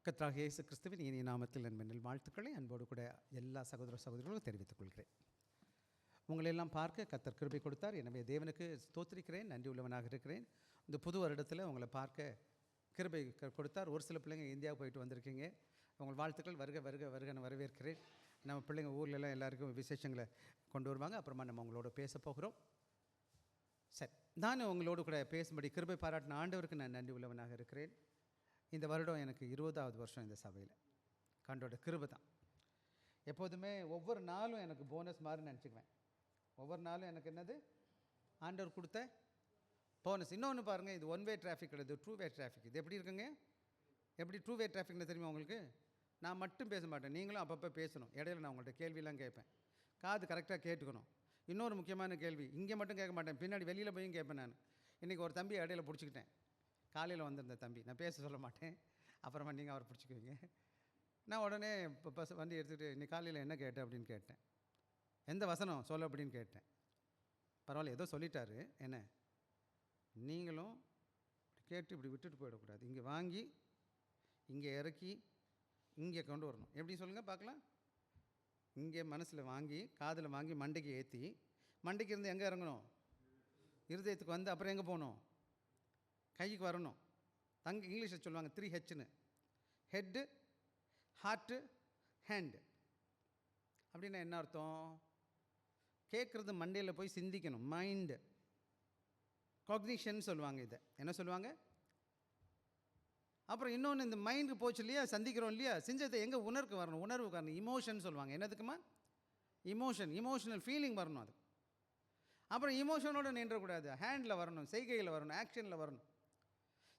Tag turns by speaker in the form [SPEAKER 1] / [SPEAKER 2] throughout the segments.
[SPEAKER 1] கர்த்தராகிய இயேசு கிறிஸ்துவின் இனிய நாமத்தில் நண்பனில் வாழ்த்துக்களை அன்போடு கூட எல்லா சகோதர சகோதரிகளுக்கும் தெரிவித்துக் கொள்கிறேன். உங்களெல்லாம் பார்க்க கர்த்தர் கிருபை கொடுத்தார். எனவே தேவனுக்கு ஸ்தோத்திரிக்கிறேன், நன்றி உள்ளவனாக இருக்கிறேன். இந்த புது வருடத்தில் உங்களை பார்க்க கிருபை கொடுத்தார். ஒரு சில பிள்ளைங்க இந்தியாவுக்கு போயிட்டு வந்திருக்கீங்க. உங்கள் வாழ்த்துக்கள் வருக வருக வருகன்னு வரவேற்கிறேன். நம்ம பிள்ளைங்க ஊர்லெலாம் எல்லாருக்கும் விசேஷங்களை கொண்டு வருவாங்க. அப்புறமா நம்ம உங்களோட பேச போகிறோம். சரி, நான் உங்களோடு கூட பேசும்படி கிருபை பாராட்டின ஆண்டவருக்கு நான் நன்றி உள்ளவனாக இருக்கிறேன். இந்த வருடம் எனக்கு 20வது வருஷம் இந்த சபையில். கண்டோட கிருபை தான். எப்போதுமே ஒவ்வொரு நாளும் எனக்கு போனஸ் மாதிரி நினச்சிக்குவேன். ஒவ்வொரு நாளும் எனக்கு என்னது ஆண்டவர் கொடுத்த போனஸ். இன்னொன்று பாருங்கள், இது ஒன் வே டிராஃபிக் கிடையாது, டூ வே டிராஃபிக். இது எப்படி இருக்குங்க? எப்படி டூ வே டிராஃபிக்னு தெரியுமா உங்களுக்கு? நான் மட்டும் பேச மாட்டேன், நீங்களும் அப்பப்போ பேசணும். இடையில நான் உங்கள்கிட்ட கேள்வியெல்லாம் கேட்பேன். காது கரெக்டாக கேட்டுக்கணும். இன்னொரு முக்கியமான கேள்வி, இங்கே மட்டும் கேட்க மாட்டேன், பின்னாடி வெளியில் போயும் கேட்பேன். நான் இன்றைக்கி ஒரு தம்பி இடையில பிடிச்சிக்கிட்டேன். காலையில் வந்திருந்த தம்பி, நான் பேச சொல்ல மாட்டேன், அப்புறமா நீங்கள் அவரை பிடிச்சிக்குவீங்க. நான் உடனே இப்போ பஸ் வண்டி எடுத்துகிட்டு இன்னைக்கு காலையில் என்ன கேட்டேன் அப்படின்னு கேட்டேன். எந்த வசனம் சொல்ல அப்படின்னு கேட்டேன். பரவாயில்ல, ஏதோ சொல்லிட்டாரு. என்ன, நீங்களும் கேட்டு இப்படி விட்டுட்டு போயிடக்கூடாது. இங்கே வாங்கி இங்கே இறக்கி இங்கே கொண்டு வரணும். எப்படி சொல்லுங்கள் பார்க்கலாம்? இங்கே மனசில் வாங்கி, காதில் வாங்கி, மண்டைக்கு ஏற்றி, மண்டைக்கு இருந்து எங்கே இறங்கணும்? இருதயத்துக்கு வந்து அப்புறம் எங்கே போகணும்? கைக்கு வரணும். இங்கிலீஷில் சொல்லுவாங்க 3Hன்னு. Head, heart, hand. அப்படின்னா என்ன அர்த்தம்? கேட்குறது மண்டையில் போய் சிந்திக்கணும். மைண்டு காக்னிஷன் சொல்லுவாங்க. இதை என்ன சொல்லுவாங்க? அப்புறம் இன்னொன்று, இந்த மைண்டு போச்சு இல்லையா, சந்திக்கிறோம் இல்லையா, செஞ்சதை எங்கே உணர்வுக்கு வரணும்? உணர்வுக்கு வரணும். இமோஷன் சொல்லுவாங்க. என்னதுக்குமா? இமோஷனல் ஃபீலிங் வரணும். அது அப்புறம் இமோஷனோடு நின்றக்கூடாது, ஹேண்டில் வரணும், செய்கையில் வரணும், ஆக்ஷனில் வரணும்.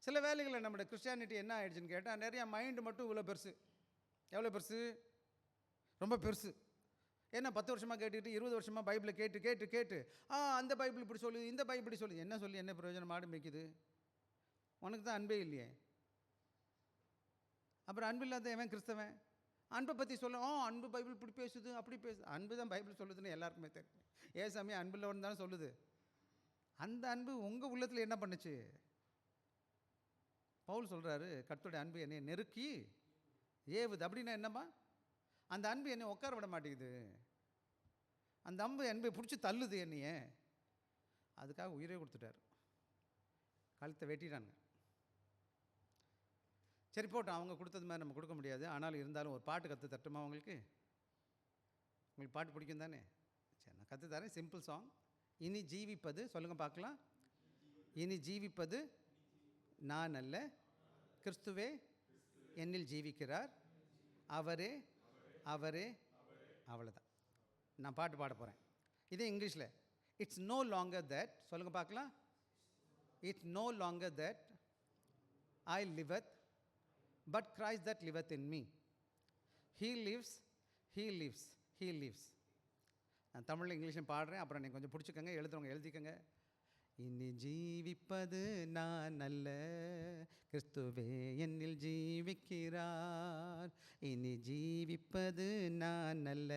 [SPEAKER 1] சில வேலைகளில் நம்மளோட கிறிஸ்டியானிட்டி என்ன ஆகிடுச்சுன்னு கேட்டால், நிறையா மைண்டு மட்டும் இவ்வளோ பெருசு. எவ்வளோ பெருசு? ரொம்ப பெருசு. ஏன்னா 10 வருஷமாக கேட்டுக்கிட்டு 20 வருஷமாக பைபிளை கேட்டு கேட்டு கேட்டு அந்த பைபிள் இப்படி சொல்லுது, இந்த பைபிள் இப்படி சொல்லுது. என்ன சொல்லி என்ன பிரயோஜனம்? மாடு மேய்க்குது. உனக்கு தான் அன்பே இல்லையே. அப்புறம் அன்பு இல்லாத எவன் கிறிஸ்தவன்? அன்பை பற்றி சொல்ல, அன்பு பைபிள் இப்படி பேசுது, அப்படி பேசுது. அன்பு தான் பைபிள் சொல்லுதுன்னு எல்லாருக்குமே தெரியும். ஏசாமி அன்பில்லவன் தானே சொல்லுது. அந்த அன்பு உங்கள் உள்ளத்தில் என்ன பண்ணுச்சு? பவுல் சொல்கிறாரு, கர்த்தருடைய அன்பு என்னை நெருக்கி ஏவுது. அப்படின்னா என்னம்மா? அந்த அன்பு என்னை உட்கார விட மாட்டேங்குது. அந்த அன்பை பிடிச்சி தள்ளுது என்னையே. அதுக்காக உயிரே கொடுத்துட்டார். கழுத்தை வெட்டிட்டாங்க. சரி போட்டோம், அவங்க கொடுத்தது மாதிரி நம்ம கொடுக்க முடியாது. ஆனாலும் இருந்தாலும் ஒரு பாட்டு கற்று தட்டுமா உங்களுக்கு? உங்களுக்கு பாட்டு பிடிக்கும் தானே? சரி, நான் கற்று தரேன். Simple song. இனி ஜீவிப்பது, சொல்லுங்கள் பார்க்கலாம். இனி ஜீவிப்பது நான் அல்ல, கிறிஸ்துவே என்னில் ஜீவிக்கிறார், அவரே அவரே. அவ்வளோதான். நான் பாட்டு பாட போகிறேன். இதே இங்கிலீஷில். இட்ஸ் நோ லாங்கர் தட், சொல்லுங்கள் பார்க்கலாம். It's no longer that I liveth, but Christ that liveth in me. He lives, he lives, he lives. நான் தமிழில் இங்கிலீஷும் பாடுறேன், அப்புறம் நீங்கள் கொஞ்சம் பிடிச்சிக்கோங்க, எழுதுறவங்க எழுதிக்கோங்க. இனி ஜீவிப்பது நான் அல்ல, கிறிஸ்துவே என்னில் ஜீவிக்கிறார். இனி ஜீவிப்பது நான் அல்ல,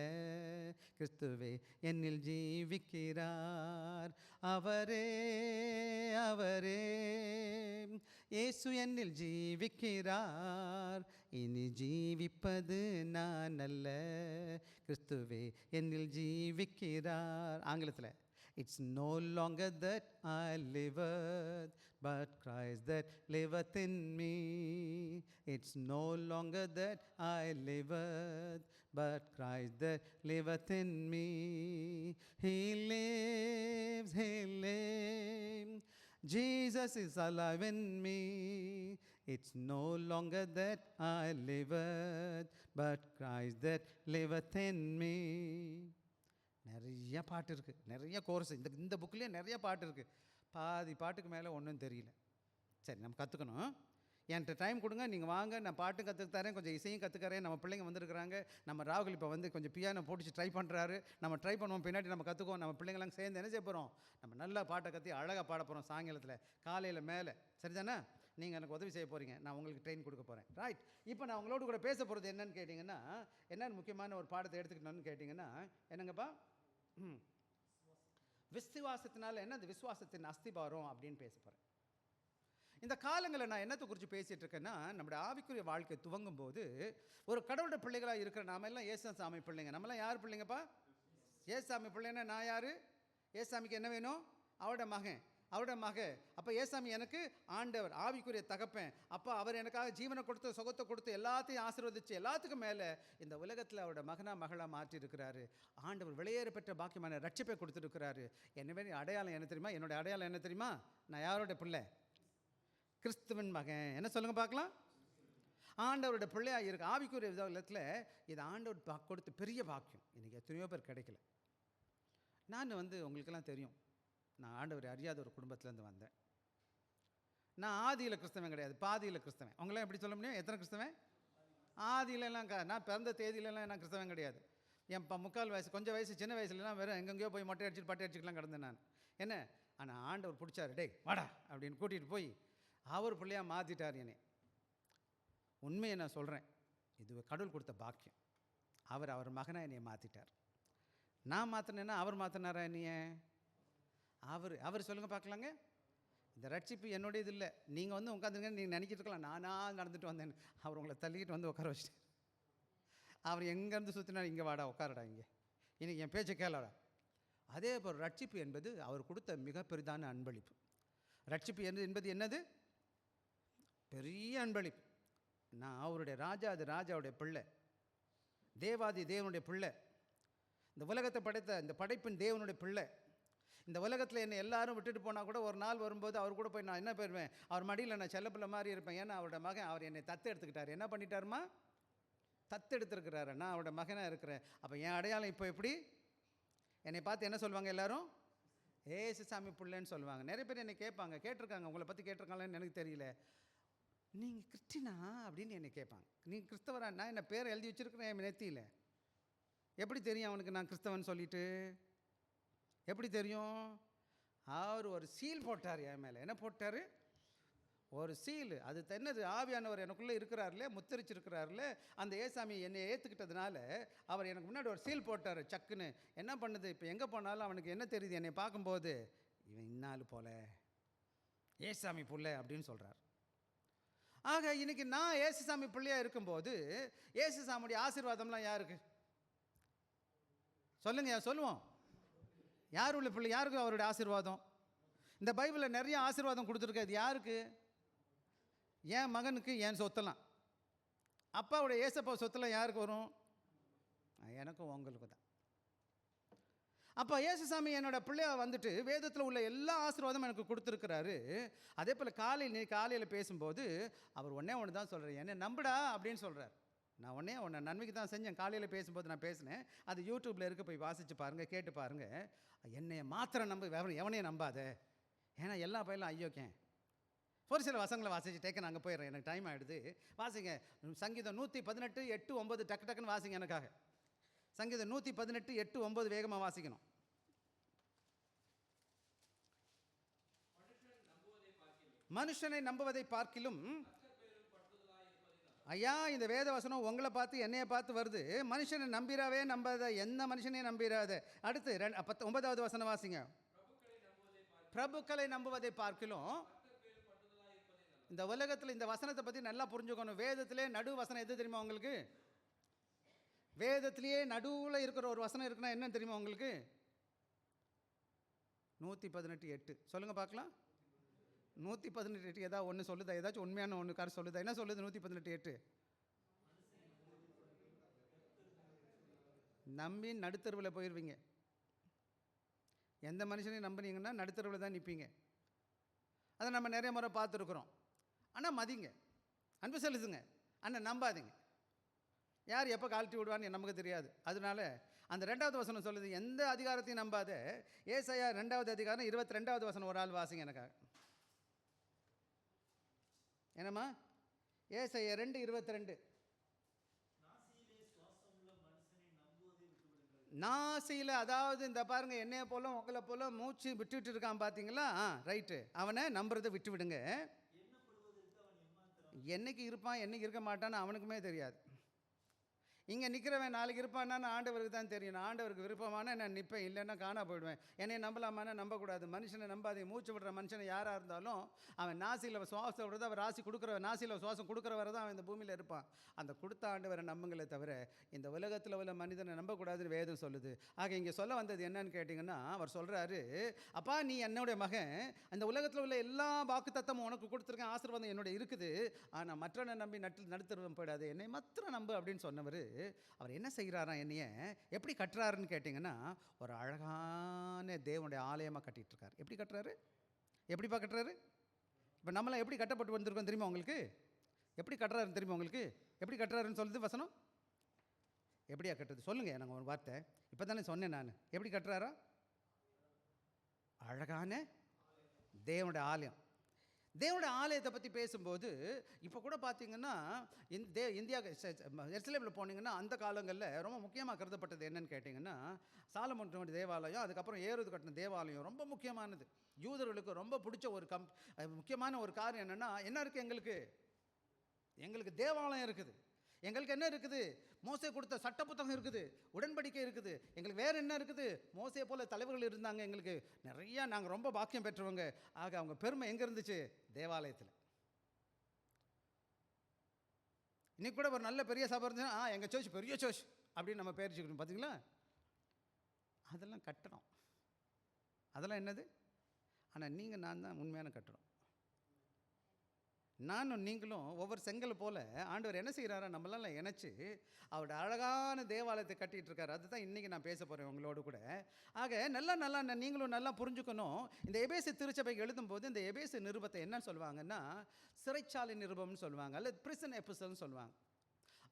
[SPEAKER 1] கிறிஸ்துவே என்னில் ஜீவிக்கிறார். அவரே அவரே, இயேசு என்னில் ஜீவிக்கிறார். இனி ஜீவிப்பது நான் அல்ல, கிறிஸ்துவே என்னில் ஜீவிக்கிறார். ஆங்கிலத்தில், it's no longer that I liveth, but Christ that liveth in me. It's no longer that I liveth, but Christ that liveth in me. He lives, He lives. Jesus is alive in me. It's no longer that I liveth, but Christ that liveth in me. நிறைய பாட்டு இருக்குது, நிறைய course. இந்த புக்கிலே நிறைய பாட்டு இருக்குது. பாதி பாட்டுக்கு மேலே ஒன்றும் தெரியல. சரி, நம்ம கற்றுக்கணும். என்கிட்ட டைம் கொடுங்க, நீங்கள் வாங்க, நான் பாட்டும் கற்றுத்தரேன், கொஞ்சம் இசையும் கற்றுக்கிறேன். நம்ம பிள்ளைங்க வந்துருக்குறாங்க. நம்ம ராகுல் இப்போ வந்து கொஞ்சம் பியானோ போட்டுச்சு ட்ரை பண்ணுறாரு. நம்ம ட்ரை பண்ணுவோம், பின்னாடி நம்ம கற்றுக்குவோம். நம்ம பிள்ளைங்களாம் சேர்ந்து என்ன செய்ய போகிறோம்? நம்ம நல்லா பாட்டை கற்றி அழகாக பாட போகிறோம் சாயங்காலத்தில், காலையில் மேலே. சரிதானே? நீங்கள் எனக்கு உதவி செய்ய போகிறீங்க, நான் உங்களுக்கு ட்ரெயின் கொடுக்க போகிறேன். ரைட். இப்போ நான் உங்களோட கூட பேச போகிறது என்னன்னு கேட்டிங்கன்னா, என்னென்னு முக்கியமான ஒரு பாடத்தை எடுத்துக்கிட்டோன்னு கேட்டிங்கன்னா, என்னங்கப்பா? விசுவாசத்தினால என்ன? அந்த விசுவாசத்தின் அஸ்திபாரம் அப்படின்னு பேச போகிறேன். இந்த காலங்களில் நான் என்னத்தை குறித்து பேசிகிட்டு இருக்கேன்னா, நம்முடைய ஆவிக்குரிய வாழ்க்கை துவங்கும் போது ஒரு கடவுளுடைய பிள்ளைகளாக இருக்கிற நாம எல்லாம் ஏசாமி பிள்ளைங்க. நம்மளாம் யார் பிள்ளைங்கப்பா? ஏசாமி பிள்ளைன்னா நான் யார்? ஏசாமிக்கு என்ன வேணும்? அவரோட மகன், அவரோட மக. அப்போ ஏசாமி எனக்கு ஆண்டவர், ஆவிக்குரிய தகப்பன். அப்போ அவர் எனக்காக ஜீவனை கொடுத்து, சுகத்தை கொடுத்து, எல்லாத்தையும் ஆசீர்வதிச்சு, எல்லாத்துக்கும் மேலே இந்த உலகத்தில் அவரோட மகளாக மாற்றிருக்கிறாரு. ஆண்டவர் விலையேற பெற்ற பாக்கியமான ரட்சிப்பை கொடுத்துருக்கிறாரு. எனவே அடையாளம் என்ன தெரியுமா? என்னுடைய அடையாளம் என்ன தெரியுமா? நான் யாரோட பிள்ளை? கிறிஸ்துவின் மகன். என்ன சொல்லுங்க பார்க்கலாம்? ஆண்டவரோட பிள்ளையாக இருக்கு. ஆவிக்குரிய விதத்தில் இது ஆண்டவர் கொடுத்த பெரிய பாக்கியம். இன்றைக்கி எத்தனையோ பேர் கிடைக்கல. நான் உங்களுக்கெல்லாம் தெரியும், நான் ஆண்டவரை அறியாத ஒரு குடும்பத்திலேருந்து வந்தேன். நான் ஆதியில் கிறிஸ்தவன் கிடையாது, பாதியில் கிறிஸ்தவன். அவங்களாம் எப்படி சொல்ல முடியும்? எத்தனை கிறிஸ்தவன்? ஆதியிலலாம் நான் பிறந்த தேதியிலலாம் நான் கிறிஸ்தவன் கிடையாது. என் முக்கால் வயசு, கொஞ்சம் வயசு, சின்ன வயசுலலாம் வேறு எங்கெங்கேயோ போய் மொட்டை அடிச்சுட்டு பட்டை அடிச்சுக்கலாம் கிடந்தேன் நான். என்ன ஆனால் ஆண்டவர் பிடிச்சாரு, டேய் வாடா அப்படின்னு கூட்டிகிட்டு போய் அவர் பிள்ளையாக மாற்றிட்டார் என்னை. உண்மையை நான் சொல்கிறேன், இது கடவுள் கொடுத்த பாக்கியம். அவர் மகனாக என்னையை மாற்றிட்டார். நான் மாற்றினேன்னா அவர் மாற்றினாரா என்னைய? அவர் சொல்லுங்கள் பார்க்கலாங்க. இந்த ரட்சிப்பு என்னுடைய இது இல்லை. நீங்கள் உட்காந்துருங்க, நீங்கள் நினைக்கிட்டு இருக்கலாம் நானாக நடந்துட்டு வந்தேன். அவர் உங்களை தள்ளிக்கிட்டு உட்கார வச்சுட்டு, அவர் எங்கேருந்து சுற்றினார், இங்கே வாடா உட்காரடா, இங்கே இன்னைக்கு என் பேச்சை கேளடா. அதே போல் ரட்சிப்பு என்பது அவர் கொடுத்த மிக பெரிதான அன்பளிப்பு. ரட்சிப்பு என்பது என்னது? பெரிய அன்பளிப்பு. நான் அவருடைய ராஜாவுடைய பிள்ளை, தேவாதி தேவனுடைய பிள்ளை, இந்த உலகத்தை படைத்த இந்த படைப்பின் தேவனுடைய பிள்ளை. இந்த உலகத்தில் என்னை எல்லாரும் விட்டுட்டு போனால் கூட ஒரு நாள் வரும்போது அவர் கூட போய் நான் என்ன போயிடுவேன்? அவர் மடியில் நான் செல்லப்பிள்ளை மாதிரி இருப்பேன். ஏன்னா அவரோட மகன், அவர் என்னை தத்து எடுத்துக்கிட்டார். என்ன பண்ணிட்டாருமா? தத்து எடுத்துருக்கிறாரு. நான் அவரோட மகனாக இருக்கிறேன். அப்போ என் அடையாளம் இப்போ எப்படி? என்னை பார்த்து என்ன சொல்லுவாங்க எல்லாரும்? ஏசுசாமி பிள்ளைன்னு சொல்லுவாங்க. நிறைய பேர் என்னை கேட்டிருக்காங்க, உங்களை பற்றி கேட்டிருக்காங்கன்னு எனக்கு தெரியல, நீங்கள் கிறிஸ்டினா அப்படின்னு என்னை கேட்பாங்க. நீங்கள் கிறிஸ்தவரா? நான் என்ன பேரை எழுதி வச்சுருக்கிறேன் என் நெத்தியில். எப்படி தெரியும் அவனுக்கு நான் கிறிஸ்தவன் சொல்லிட்டு? எப்படி தெரியும்? அவர் ஒரு சீல் போட்டார் என் மேலே. என்ன போட்டார்? ஒரு சீல். அது என்னது? ஆவியானவர் எனக்குள்ளே இருக்கிறார்ல, முத்தரிச்சிருக்கிறார்ல. அந்த ஏசாமி என்னை ஏற்றுக்கிட்டதுனால அவர் எனக்கு முன்னாடி ஒரு சீல் போட்டார் சக்குன்னு. என்ன பண்ணுது? இப்போ எங்கே போனாலும் அவனுக்கு என்ன தெரியுது? என்னை பார்க்கும்போது இவன் இன்னாலு போல ஏசாமி பிள்ளை அப்படின்னு சொல்கிறார். ஆக இன்னைக்கு நான் ஏசுசாமி பிள்ளையாக இருக்கும்போது ஏசுசாமியுடைய ஆசீர்வாதம்லாம் யாருக்கு? சொல்லுங்க, சொல்லுவோம். யார் உள்ள பிள்ளை? யாருக்கு அவருடைய ஆசீர்வாதம்? இந்த பைபிளில் நிறைய ஆசீர்வாதம் கொடுத்துருக்கு. அது யாருக்கு? என் மகனுக்கு என் சொத்தெல்லாம். அப்பாவுடைய ஏசப்பா சொத்தெல்லாம் யாருக்கு வரும்? எனக்கும் உங்களுக்கு தான். அப்போ ஏசுசாமி என்னோட பிள்ளையாக வந்துட்டு வேதத்தில் உள்ள எல்லா ஆசீர்வாதமும் எனக்கு கொடுத்துருக்கிறாரு. அதே போல் காலையில் பேசும்போது அவர் ஒன்று தான் சொல்கிறார், என்னை நம்புடா அப்படின்னு சொல்கிறார். நான் ஒன்று நன்மைக்கு தான் செஞ்சேன். காலையில் பேசும்போது நான் பேசினேன். அது யூடியூப்பில் இருக்க, போய் வாசித்து பாருங்கள், கேட்டு பாருங்கள். என்னை மாத்திரம் நம்ப, எவனையும் நம்பாத. ஏன்னா எல்லா பயிலும் ஐயோக்கேன். ஒரு சில வசங்களை வாசிச்சுட்டேக்க நாங்கள் போயிடுறேன், எனக்கு டைம் ஆகிடுது. வாசிங்க சங்கீதம் 118, 8, 9 டக்குன்னு வாசிங்க எனக்காக. சங்கீதம் 118, 8, 9 வேகமாக வாசிக்கணும். மனுஷனை நம்புவதை பார்க்கிலும் ஐயா, இந்த வேத வசனம் உங்களை பார்த்து என்னையை பார்த்து வருது. மனுஷனை நம்பிராவே நம்பாத, எந்த மனுஷனையும் நம்பிராத. அடுத்து 9வது வசனம் வாசிங்க. பிரபுக்களை நம்புவதை பார்க்கிலும். இந்த உலகத்தில் இந்த வசனத்தை பற்றி நல்லா புரிஞ்சுக்கணும். வேதத்திலே நடு வசனம் எது தெரியுமா உங்களுக்கு? வேதத்திலேயே நடுவில் இருக்கிற ஒரு வசனம் இருக்குன்னா என்ன தெரியுமா உங்களுக்கு? 118:8 சொல்லுங்கள் பார்க்கலாம். 118:8 ஏதாவது ஒன்று சொல்லுதா? ஏதாச்சும் உண்மையான ஒன்று கார் சொல்லுதா? என்ன சொல்லுது 118:8? நம்பி நடுத்தருவில் போயிடுவீங்க. எந்த மனுஷனையும் நம்பினீங்கன்னா நடுத்தருவில் தான் நிற்பீங்க. அதை நம்ம நிறைய முறை பார்த்துருக்குறோம். ஆனால் மதிங்க, அன்பு செலுத்துங்க, ஆனால் நம்பாதீங்க. யார் எப்போ கால்ட்டி விடுவான்னு நமக்கு தெரியாது. அதனால அந்த 2வது வசனம் சொல்லுது, எந்த அதிகாரத்தையும் நம்பாத. ஏசாயா 2வது அதிகாரம் 22வது வசனம் ஒரு ஆள் வாசிங்க எனக்காக. என்னம்மா? ஏசாயா 2:22. நாசியில், அதாவது இந்த பாருங்க, என்னைய போல உங்களை போல மூச்சு விட்டுட்டு இருக்கான் பார்த்தீங்களா? ரைட்டு, அவனை நம்புறதை விட்டு விடுங்க. என்னைக்கு இருப்பான் என்னைக்கு இருக்க மாட்டான்னு அவனுக்குமே தெரியாது. இங்கே நிற்கிறவன் நாளைக்கு இருப்பான்னு ஆண்டவருக்கு தான் தெரியும். நான் ஆண்டவருக்கு விருப்பமான நான் நிற்பேன், இல்லைன்னா காணா போயிடுவேன். என்னை நம்பலாமான்னா நம்பக்கூடாது. மனுஷனை நம்பாதீங்க. மூச்சு விடுற மனுஷனை யாராக இருந்தாலும் அவன் நாசியில் சுவாசம் விடுறது, அவர் ராசி கொடுக்குற நாசியில் சுவாசம் கொடுக்குறவரை தான் அவன் இந்த பூமியில் இருப்பான். அந்த கொடுத்த ஆண்டவரை நம்புங்களே தவிர இந்த உலகத்தில் உள்ள மனிதனை நம்பக்கூடாதுன்னு வேதம் சொல்லுது. ஆக இங்கே சொல்ல வந்தது என்னன்னு கேட்டிங்கன்னா, அவர் சொல்கிறாரு, அப்பா நீ என்னுடைய மகன், அந்த உலகத்தில் உள்ள எல்லா வாக்குத்தத்தமும் உனக்கு கொடுத்துருக்கேன், ஆசீர்வாதம் என்னுடைய இருக்குது. ஆனால் மற்றவனை நம்பி நடுத்தருவம் போயிடாது, என்னை மாத்திரம் நம்பு அப்படின்னு சொன்னவர் அவர் என்ன செய்கிறாராம், என்னைய எப்படி கட்டுறாருன்னு கேட்டிங்கன்னா, ஒரு அழகான தேவனுடைய ஆலயமாக கட்டிகிட்டு இருக்கார். எப்படி கட்டுறாரு? எப்படிப்பா கட்டுறாரு? இப்போ நம்மளாம் எப்படி கட்டப்பட்டு வந்திருக்கோம் தெரியுமா உங்களுக்கு? எப்படி கட்டுறாருன்னு தெரியுமா உங்களுக்கு? எப்படி கட்டுறாருன்னு சொல்லுது வசனம். எப்படியா கட்டுறது சொல்லுங்கள் எனக்கு ஒரு வார்த்தை. இப்போ தானே சொன்னேன் நான். எப்படி கட்டுறாரா? அழகான தேவனுடைய ஆலயம். தேவனுடைய ஆலயத்தை பற்றி பேசும்போது இப்போ கூட பார்த்தீங்கன்னா இந்தியா எருசலேமில் போனீங்கன்னா அந்த காலங்களில் ரொம்ப முக்கியமாக கருதப்பட்டது என்னன்னு கேட்டிங்கன்னா, சாலமோன் தேவாலயம், அதுக்கப்புறம் ஏறுது கட்டின தேவாலயம் ரொம்ப முக்கியமானது. யூதர்களுக்கு ரொம்ப பிடிச்ச ஒரு முக்கியமான ஒரு காரியம் என்னென்னா, என்ன இருக்குது எங்களுக்கு தேவாலயம் இருக்குது. எங்களுக்கு என்ன இருக்குது? மோசே கொடுத்த சட்ட புத்தகம் இருக்குது, உடன்படிக்கை இருக்குது. எங்களுக்கு வேறு என்ன இருக்குது? மோசே போல தலைவர்கள் இருந்தாங்க, எங்களுக்கு நிறையா, நாங்கள் ரொம்ப பாக்கியம் பெற்றவங்க. ஆக அவங்க பெருமை எங்கே இருந்துச்சு? தேவாலயத்தில். இன்னைக்கு கூட ஒரு நல்ல பெரிய சபை இருந்துச்சுன்னா எங்கள் சர்ச் பெரிய சர்ச் அப்படின்னு நம்ம பேரிச்சுக்கணும். பார்த்தீங்களா? அதெல்லாம் கட்டணும். அதெல்லாம் என்னது? ஆனால் நீங்கள் நான் தான் உண்மையான கட்டணும். நானும் நீங்களும் ஒவ்வொரு செங்கல் போல் ஆண்டவர் என்ன செய்கிறாரா, நம்மளால இணைச்சி அவருடைய அழகான தேவாலயத்தை கட்டிகிட்டு இருக்காரு. அதுதான் இன்றைக்கி நான் பேச போகிறேன் உங்களோடு கூட. ஆக நல்லா நீங்களும் நல்லா புரிஞ்சுக்கணும். இந்த எபேசு திருச்சபைக்கு எழுதும்போது இந்த எபேசு நிருபத்தை என்னன்னு சொல்லுவாங்கன்னா, சிறைச்சாலை நிருபம்னு சொல்லுவாங்க, அல்லது பிரிசன் எபிசல்னு சொல்லுவாங்க.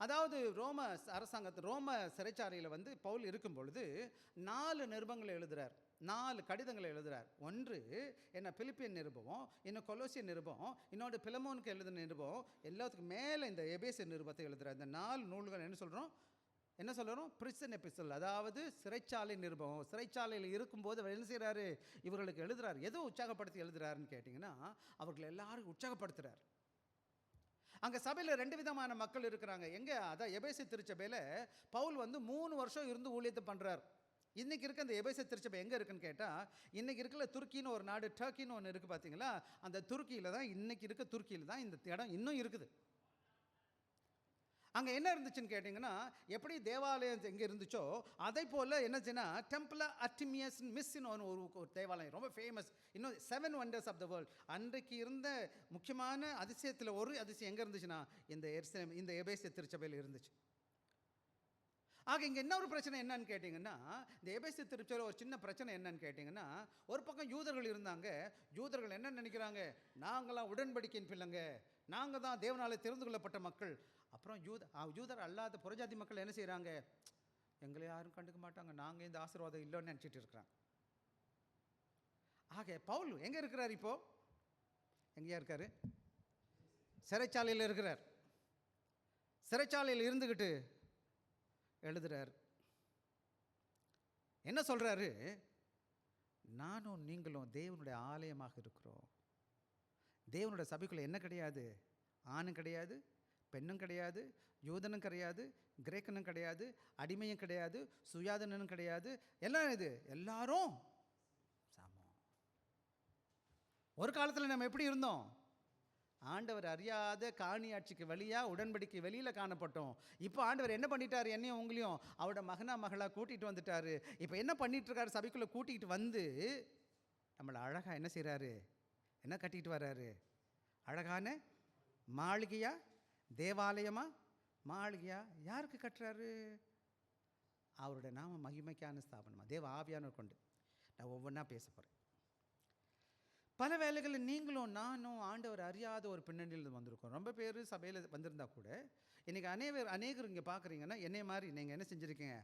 [SPEAKER 1] அதாவது ரோம சிறைச்சாலையில் பவுல் இருக்கும் பொழுது 4 நிருபங்களை எழுதுகிறார், 4 கடிதங்களை எழுதுகிறார். ஒன்று என்ன பிலிப்பியன் நிருபம், இன்னும் கொலோசியன் நிருபம், இன்னொன்று பிலமோனுக்கு எழுதின நிருபம், எல்லாத்துக்கும் மேலே இந்த எபேசு நிருபத்தை எழுதுகிறார். இந்த 4 நூல்கள் என்ன சொல்கிறோம்? பிரிசன் எபிசல், அதாவது சிறைச்சாலை நிருபம். சிறைச்சாலையில் இருக்கும்போது அவர் என்ன செய்கிறாரு? இவர்களுக்கு எழுதுகிறார். எதோ உற்சாகப்படுத்தி எழுதுகிறாருன்னு கேட்டிங்கன்னா, அவர்கள் எல்லாரும் உற்சாகப்படுத்துகிறார். அங்கே சபையில் 2 விதமான மக்கள் இருக்கிறாங்க. எங்கே? அதான் எபேசு திருச்சபையில் பவுல் 3 வருஷம் இருந்து ஊழியத்தை பண்ணுறார். இன்றைக்கி இருக்க அந்த எபேசு திருச்சபை எங்கே இருக்குன்னு கேட்டால், இன்றைக்கி இருக்கிற துருக்கின்னு ஒரு நாடு, டர்க்கின்னு ஒன்று இருக்குது பார்த்தீங்களா? அந்த துருக்கியில் தான், இன்றைக்கி இருக்க துருக்கியில் தான் இந்த இடம் இன்னும் இருக்குது. அங்கே என்ன இருந்துச்சுன்னு கேட்டிங்கன்னா, எப்படி தேவாலயம் எங்கே இருந்துச்சோ அதை போல் என்னச்சுன்னா, டெம்பிள் அர்டிமியஸ் மிஸ்ன்னு ஒரு தேவாலயம் ரொம்ப ஃபேமஸ். இன்னும் 7 wonders ஆஃப் த வேர்ல்ட். அன்றைக்கு இருந்த முக்கியமான அதிசயத்தில் ஒரு அதிசயம் எங்கே இருந்துச்சுன்னா, இந்த எபேசு திருச்சபையில் இருந்துச்சு. ஆக இங்கே இன்னொரு பிரச்சனை என்னன்னு கேட்டிங்கன்னா, இந்த எபேசு திருச்சபையில் ஒரு சின்ன பிரச்சனை என்னன்னு கேட்டிங்கன்னா, ஒரு பக்கம் யூதர்கள் இருந்தாங்க. யூதர்கள் என்ன நினைக்கிறாங்க? நாங்களாம் உடன்படிக்கையின் பிள்ளைங்க, நாங்கள் தான் தேவனாலே தெரிந்து கொள்ளப்பட்ட மக்கள். அப்புறம் யூதர் அல்லாத புறஜாதி மக்கள் என்ன செய்கிறாங்க? எங்களை யாரும் கண்டுக்க மாட்டாங்க, நாங்கள் இந்த ஆசீர்வாதம் இல்லைன்னு நினச்சிட்டு இருக்கிறாங்க. ஆக பவுல் எங்கே இருக்கிறார்? இப்போது எங்கேயா இருக்கார்? சிறைச்சாலையில் இருக்கிறார். சிறைச்சாலையில் இருந்துக்கிட்டு எழுதுகிறார். என்ன சொல்கிறாரு? நானும் நீங்களும் தேவனுடைய ஆலயமாக இருக்கிறோம். தேவனுடைய சபைக்குள்ளே என்ன கிடையாது? ஆணும் கிடையாது, பெண்ணும் கிடையாது, யூதனும் கிடையாது, கிரேக்கனும் கிடையாது, அடிமையும் கிடையாது, சுயாதனும் கிடையாது. எல்லாம் இது எல்லாரும் சமம். ஒரு காலத்தில் நம்ம எப்படி இருந்தோம்? ஆண்டவர் அறியாத காணியாட்சிக்கு வழியாக உடன்படிக்கை வெளியில் காணப்பட்டோம். இப்போ ஆண்டவர் என்ன பண்ணிட்டார்? என்னையும் உங்களையும் அவரோட மகளாக கூட்டிகிட்டு வந்துட்டார். இப்போ என்ன பண்ணிகிட்ருக்காரு? சபைக்குள்ளே கூட்டிகிட்டு வந்து நம்மளை அழகாக என்ன செய்கிறாரு? என்ன கட்டிகிட்டு வர்றாரு? அழகான மாளிகையா, தேவாலயமா, மாளிகையா? யாருக்கு கட்டுறாரு? அவருடைய நாம மகிமைக்கான ஸ்தாபனமா, தேவ ஆவியானவர் கொண்டு. நான் ஒவ்வொன்றா பேச போகிறேன். பல வேளைகளில் நீங்களும் நானும் ஆண்டவர் அறியாத ஒரு பின்னணியில் வந்திருக்கோம். ரொம்ப பேர் சபையில் வந்திருந்தா கூட இன்றைக்கி அநேகர் இங்கே பார்க்குறீங்கன்னா என்னை மாதிரி நீங்கள் என்ன செஞ்சுருக்கீங்க?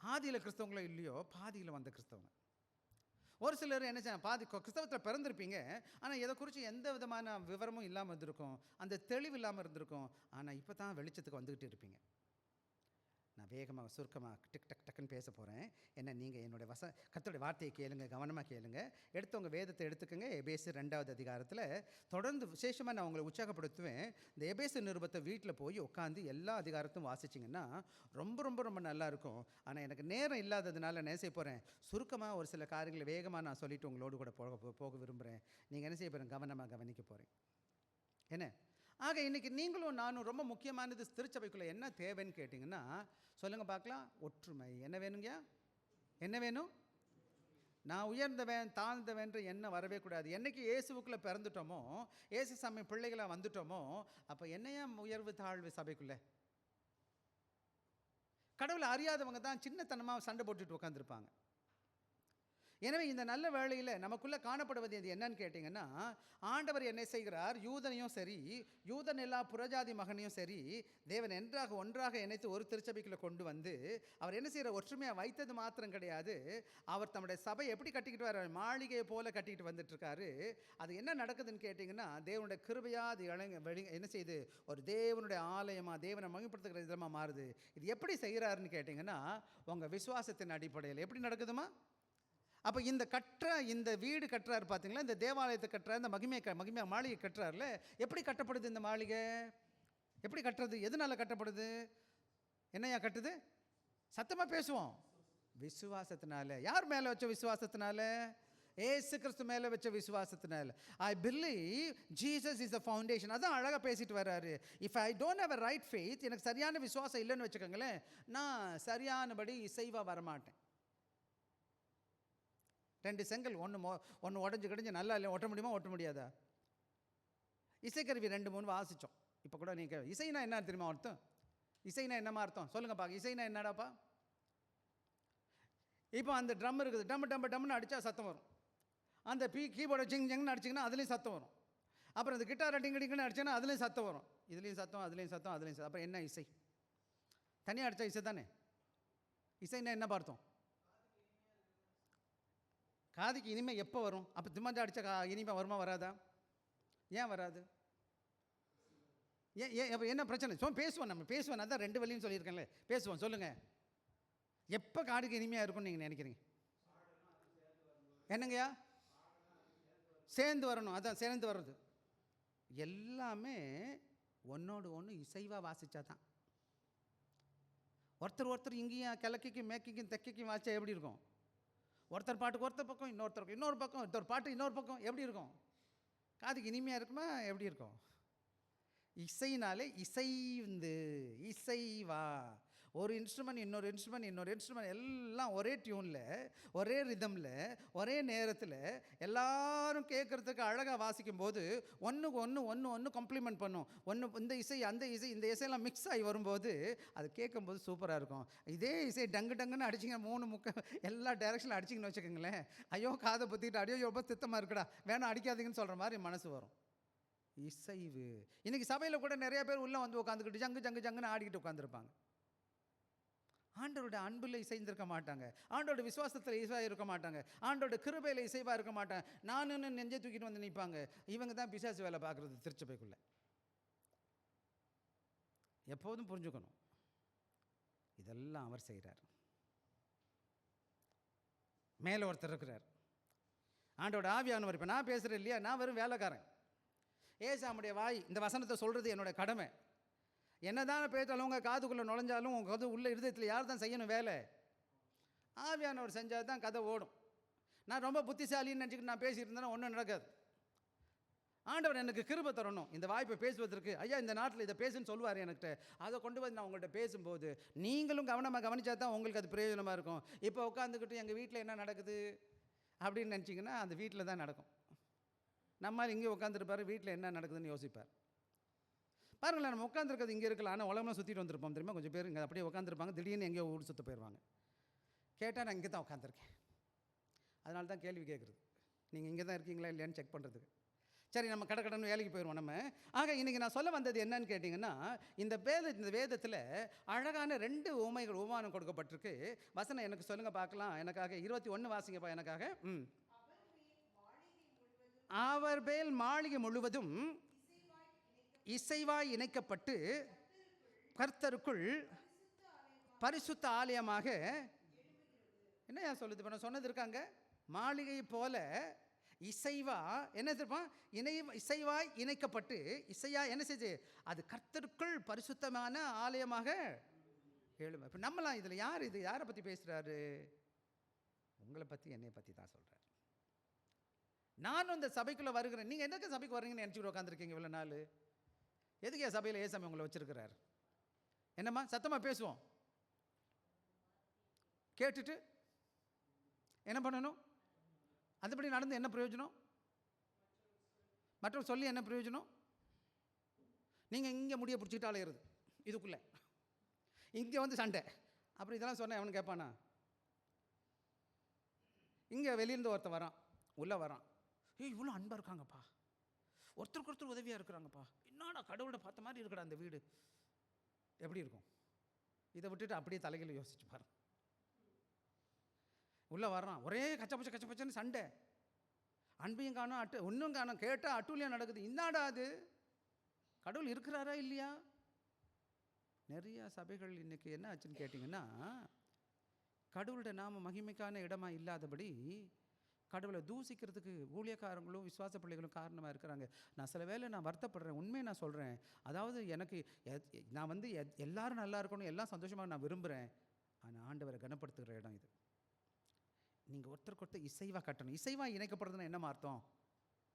[SPEAKER 1] ஆதியில் கிறிஸ்தவங்களோ இல்லையோ பாதியில் வந்த கிறிஸ்தவங்க. ஒரு சிலர் என்ன செய்ய, பாதி கிறிஸ்தவத்தில் பிறந்திருப்பீங்க, ஆனால் இதை குறித்து எந்த விதமான விவரமும் இல்லாமல் இருந்திருக்கும், அந்த தெளிவு இல்லாமல் இருந்திருக்கும். ஆனால் இப்போ தான் வெளிச்சத்துக்கு வந்துக்கிட்டு இருப்பீங்க. நான் வேகமாக சுருக்கமாக டிக் டக் டக்குன்னு பேச போகிறேன். என்ன நீங்கள் என்னுடைய கர்த்தருடைய வார்த்தையை கேளுங்க, கவனமாக கேளுங்க. எடுத்தவங்க வேதத்தை எடுத்துக்கோங்க. எபேசு 2வது அதிகாரத்தில் தொடர்ந்து விசேஷமாக நான் உங்களை உற்சாகப்படுத்துவேன். இந்த எபேசு நிருபத்தை வீட்டில் போய் உட்காந்து எல்லா அதிகாரத்தையும் வாசிச்சிங்கன்னா ரொம்ப ரொம்ப ரொம்ப நல்லாயிருக்கும். ஆனால் எனக்கு நேரம் இல்லாததுனால என்ன செய்ய போகிறேன், சுருக்கமாக ஒரு சில காரியங்களை வேகமாக நான் சொல்லிவிட்டு உங்களோடு கூட போக விரும்புகிறேன். நீங்கள் என்ன செய்ய போகிறேன், கவனமாக கவனிக்க போகிறேன். என்ன ஆக இன்றைக்கி நீங்களும் நானும் ரொம்ப முக்கியமானது திருச்சபைக்குள்ளே என்ன தேவைன்னு கேட்டிங்கன்னா சொல்லுங்கள் பார்க்கலாம். ஒற்றுமை. என்ன வேணுங்க? என்ன வேணும்? நான் உயர்ந்தவன் தாழ்ந்தவன்ற எண்ணம் வரவே கூடாது. என்றைக்கு இயேசுவுக்குள்ளே பிறந்துட்டோமோ, இயேசு சாமி பிள்ளைகளாக வந்துட்டோமோ, அப்போ என்னையா உயர்வு தாழ்வு சபைக்குள்ளே? கடவுளை அறியாதவங்க தான் சின்னத்தனமாக சண்டை போட்டுட்டு உட்காந்துருப்பாங்க. எனவே இந்த நல்ல வேளையில் நமக்குள்ளே காணப்படுவது இது என்னன்னு கேட்டிங்கன்னா, ஆண்டவர் என்ன செய்கிறார், யூதனையும் சரி யூதன் எல்லா புறஜாதி மகனையும் சரி தேவன் ஒன்றாக இணைத்து ஒரு திருச்சபைக்குள்ளே கொண்டு வந்து அவர் என்ன செய்கிற, ஒற்றுமையாக வைத்தது மாத்திரம் கிடையாது, அவர் தம்முடைய சபை எப்படி கட்டிக்கிட்டு வர, மாளிகையை போல கட்டிக்கிட்டு வந்துட்டுருக்காரு. அது என்ன நடக்குதுன்னு கேட்டிங்கன்னா, தேவனுடைய கிருபையாக அது என்ன செய்யுது, ஒரு தேவனுடைய ஆலயமாக தேவனை மகிமைப்படுத்துகிற விதமாக மாறுது. இது எப்படி செய்கிறாருன்னு கேட்டிங்கன்னா, உங்கள் விசுவாசத்தின் அடிப்படையில் எப்படி நடக்குதுமா? அப்போ இந்த வீடு கட்டுறாரு பார்த்தீங்களா, இந்த தேவாலயத்தை கட்டுறாரு, இந்த மகிமை மாளிகை கட்டுறாருல, எப்படி கட்டப்படுது இந்த மாளிகை? எப்படி கட்டுறது? எதனால் கட்டப்படுது? என்னையா கட்டுது? சத்தமாக பேசுவோம். விசுவாசத்தினால. யார் மேலே வச்ச விசுவாசத்தினால? ஏசு கிறிஸ்து மேலே வச்ச விசுவாசத்தினால. I believe Jesus is the foundation. அதான் அழகாக பேசிட்டு வர்றாரு. If I don't have a right faith, எனக்கு சரியான விசுவாசம் இல்லைன்னு வச்சுக்கோங்களேன், நான் சரியானபடி இசைவாக வரமாட்டேன். 2 செங்கல் ஒன்று உடஞ்சி கிடஞ்சி நல்லா இல்லை, ஒட்ட முடியுமா? ஒட்ட முடியாதா? இசைக்கருவி 2-3 வாசித்தோம். இப்போ கூட நீங்கள் இசைனா என்ன தெரியுமா அர்த்தம்? இசைனா என்னமா அர்த்தம் சொல்லுங்கள் பார்க்க. இசைனா என்னடாப்பா? இப்போ அந்த ட்ரம் இருக்குது, டம்னு அடித்தா சத்தம் வரும். அந்த கீபோர்டை ஜிங்னு அடிச்சிங்கன்னா அதுலேயும் சத்தம் வரும். அப்புறம் அந்த கிட்டாரை டிங்குன்னு அடிச்சோன்னா அதுலேயும் சத்தம் வரும். இதுலேயும் சத்தம், அதுலேயும் சத்தம், அதுலேயும் சத்தம். அப்புறம் என்ன இசை? தனியாக அடித்தா இசை தானே. இசைன்னா என்ன பார்த்தோம்? காதுக்கு இனிமே எப்போ வரும்? அப்போ திம்மாஞ்சா அடித்தா இனிமே வருமா வராதா? ஏன் வராது? ஏன் அப்போ என்ன பிரச்சனை? பேசுவோம், நம்ம பேசுவோம். அதான் 2 வழின்னு சொல்லியிருக்கேன்ல, பேசுவோம். சொல்லுங்கள், எப்போ காதுக்கு இனிமையாக இருக்கும்னு நீங்கள் நினைக்கிறீங்க? என்னங்கய்யா? சேர்ந்து வரணும். அதான் சேர்ந்து வர்றது எல்லாமே ஒன்றோடு ஒன்று இசைவாக வாசித்தா தான். ஒருத்தர் இங்கேயும் கிழக்கைக்கும் மேற்கைக்கும் தெற்கைக்கும் வாசித்தா எப்படி இருக்கும்? ஒருத்தர் பாட்டுக்கு ஒருத்தர் பக்கம், இன்னொரு பக்கம், ஒருத்தர் பாட்டு இன்னொரு பக்கம், எப்படி இருக்கும்? காதுக்கு இனிமையாக இருக்குமா? எப்படி இருக்கும்? இசைனாலே இசைவா ஒரு இன்ஸ்ட்ருமெண்ட் இன்னொரு இன்ஸ்ட்ருமெண்ட் எல்லாம் ஒரே டியூனில், ஒரே ரிதமில், ஒரே நேரத்தில் எல்லாரும் கேட்குறதுக்கு அழகாக வாசிக்கும் போது ஒன்று காம்ப்ளிமெண்ட் பண்ணும். இந்த இசை அந்த இசை இந்த இசையெல்லாம் மிக்ஸ் ஆகி வரும்போது அது கேட்கும்போது சூப்பராக இருக்கும். இதே இசை டங்குன்னு அடிச்சிங்க 3 எல்லா டைரெக்ஷனில் அடிச்சிங்கன்னு வச்சுக்கோங்களேன், ஐயோ காதை பற்றிக்கிட்டு அடியோ ரொம்ப திட்டமாக இருக்குடா வேணாம் அடிக்காதீங்கன்னு சொல்கிற மாதிரி மனசு வரும். இசைவு. இன்றைக்கி சபையில் கூட நிறைய பேர் உள்ளே வந்து உட்காந்துக்கிட்டு ஜங்குன்னு ஆடிக்கிட்டு உட்காந்துருப்பாங்க. ஆண்டோட அன்பில் இசைந்திருக்க மாட்டாங்க, ஆண்டோட விசுவாசத்தில் இசைவாக இருக்க மாட்டாங்க, ஆண்டோட கிருபையில் இசைவாக இருக்க மாட்டாங்க. நானுன்னு நெஞ்சை தூக்கிட்டு வந்து நிற்பாங்க. இவங்க தான் பிசாசு வேலை பார்க்குறது திருச்சபைக்குள்ளே. எப்போதும் புரிஞ்சுக்கணும், இதெல்லாம் அவர் செய்கிறார். மேலே ஒருத்தர் இருக்கிறார், ஆண்டோட ஆவியானவர். இப்போ நான் பேசுகிறேன் இல்லையா, நான் வெறும் வேலைக்காரன். ஏசாமுடைய வாய் இந்த வசனத்தை சொல்கிறது என்னோட கடமை. என்னதான் பேசாலும் உங்கள் காதுக்குள்ளே நுழைஞ்சாலும் உங்கள் கதை உள்ள இருதயத்தில் யார் தான் செய்யணும் வேலை? ஆவியானவர் செஞ்சால் தான் கதை ஓடும். நான் ரொம்ப புத்திசாலின்னு நினச்சிக்கிட்டு நான் பேசிகிட்டு இருந்தேன்னா ஒன்றும் நடக்காது. ஆண்டவர் எனக்கு கிருபை தரணும் இந்த வாய்ப்பை பேசுவதற்கு. ஐயா இந்த நாட்டில் இதை பேசுன்னு சொல்லுவார் என்கிட்ட, அதை கொண்டு வந்து நான் உங்கள்கிட்ட பேசும்போது நீங்களும் கவனித்தா தான் உங்களுக்கு அது பிரயோஜனமாக இருக்கும். இப்போ உட்காந்துக்கிட்டு எங்கள் வீட்டில் என்ன நடக்குது அப்படின்னு நினச்சிங்கன்னா அந்த வீட்டில் தான் நடக்கும். நம்மால் இங்கே உட்காந்துருப்பார், வீட்டில் என்ன நடக்குதுன்னு யோசிப்பார். பாருங்களேன், நம்ம உட்காந்துருக்கிறது இங்கே இருக்கலாம், ஆனால் உலகம்லாம் சுற்றிட்டு வந்திருப்போம் தெரியுமா. கொஞ்சம் பேர் இங்கே அப்படியே உட்காந்துருப்பாங்க, திடீர்னு எங்கேயோ ஊர் சுற்ற போயிடுவாங்க. கேட்டால் நான் இங்கே தான் உட்காந்துருக்கேன், அதனால தான் கேள்வி கேட்குறது, நீங்கள் இங்கே தான் இருக்கீங்களா இல்லையான்னு செக் பண்ணுறதுக்கு. சரி, நம்ம கடன்னு வேலைக்கு போயிடுவோம் நம்ம. ஆக இன்றைக்கி நான் சொல்ல வந்தது என்னன்னு கேட்டிங்கன்னா, இந்த வேதத்தில் அழகான 2 உவமானம் கொடுக்கப்பட்டிருக்கு. வசனம் எனக்கு சொல்லுங்கள் பார்க்கலாம். எனக்காக 21 வாசிங்கப்பா எனக்காக. அவர் மேல் மாளிகை முழுவதும் இசைவாய் இணைக்கப்பட்டு கர்த்தருக்குள் பரிசுத்த ஆலயமாக என்னையா சொல்லுது? இப்போ நான் சொன்னது இருக்காங்க, மாளிகை போல இசைவா என்ன இருப்பான், இசைவாய் இணைக்கப்பட்டு இசையா என்ன செய்து அது கர்த்தருக்குள் பரிசுத்தமான ஆலயமாக எழும். இப்போ நம்மளாம் இதில் யார், இது யாரை பற்றி பேசுகிறாரு? உங்களை பற்றி, என்னை பற்றி தான் சொல்கிறார். நானும் இந்த சபைக்குள்ளே வருகிறேன். நீங்கள் என்னக்கு சபைக்கு வர்றீங்கன்னு நினச்சிக்கிட்டு உட்காந்துருக்கீங்க இவ்வளோ நாள்? எதுக்கு என் சபையில் ஏசாமி உங்களை வச்சுருக்கிறார்? என்னம்மா சத்தமாக பேசுவோம். கேட்டுட்டு என்ன பண்ணணும்? அதுபடி நடந்து என்ன பிரயோஜனம்? மற்றவங்க சொல்லி என்ன பிரயோஜனம்? நீங்கள் இங்கே முடிய பிடிச்சிக்கிட்டு அலையிறது இதுக்குள்ளே, இங்கே வந்து சண்டை. அப்புறம் இதெல்லாம் சொன்னேன் அவனு கேட்பானா? இங்கே வெளியிருந்து ஒருத்தர் வரான், உள்ளே வரான், இவ்வளோ அன்பாக இருக்காங்கப்பா, ஒருத்தருக்கு ஒருத்தர் உதவியாக இருக்கிறாங்கப்பா, என்னடா கடவுளை பார்த்த மாதிரி இருக்கடா அந்த வீடு, எப்படி இருக்கும்? இதை விட்டுட்டு அப்படியே தலைகளை யோசிச்சு பாருங்க. உள்ளே வர்றான், ஒரே கச்சப்பச்சன்னு சண்டை, அன்பையும் காணும் ஒன்றும் காணும், கேட்டால் அட்டூழியம் நடக்குது. இன்னாடா அது? கடவுள் இருக்கிறாரா இல்லையா? நிறையா சபைகள் இன்றைக்கி என்ன ஆச்சுன்னு கேட்டிங்கன்னா, கடவுளோட நாம மகிமைக்கான இடமா இல்லாதபடி கடவுளை தூசிக்கிறதுக்கு ஊழியக்காரங்களும் விசுவாச பிள்ளைகளும் காரணமாக இருக்கிறாங்க. நான் சில வேளை நான் வருத்தப்படுறேன், உண்மையை நான் சொல்கிறேன். அதாவது எனக்கு நான் வந்து எல்லாரும் நல்லா இருக்கணும், எல்லாம் சந்தோஷமாக நான் விரும்புகிறேன். ஆனால் ஆண்டவரை கனப்படுத்துகிற இடம் இது. நீங்கள் ஒருத்தருக்கு ஒருத்தர் இசைவாக கட்டணும். இசைவாக இணைக்கப்படுறதுன்னா என்ன அர்த்தம்?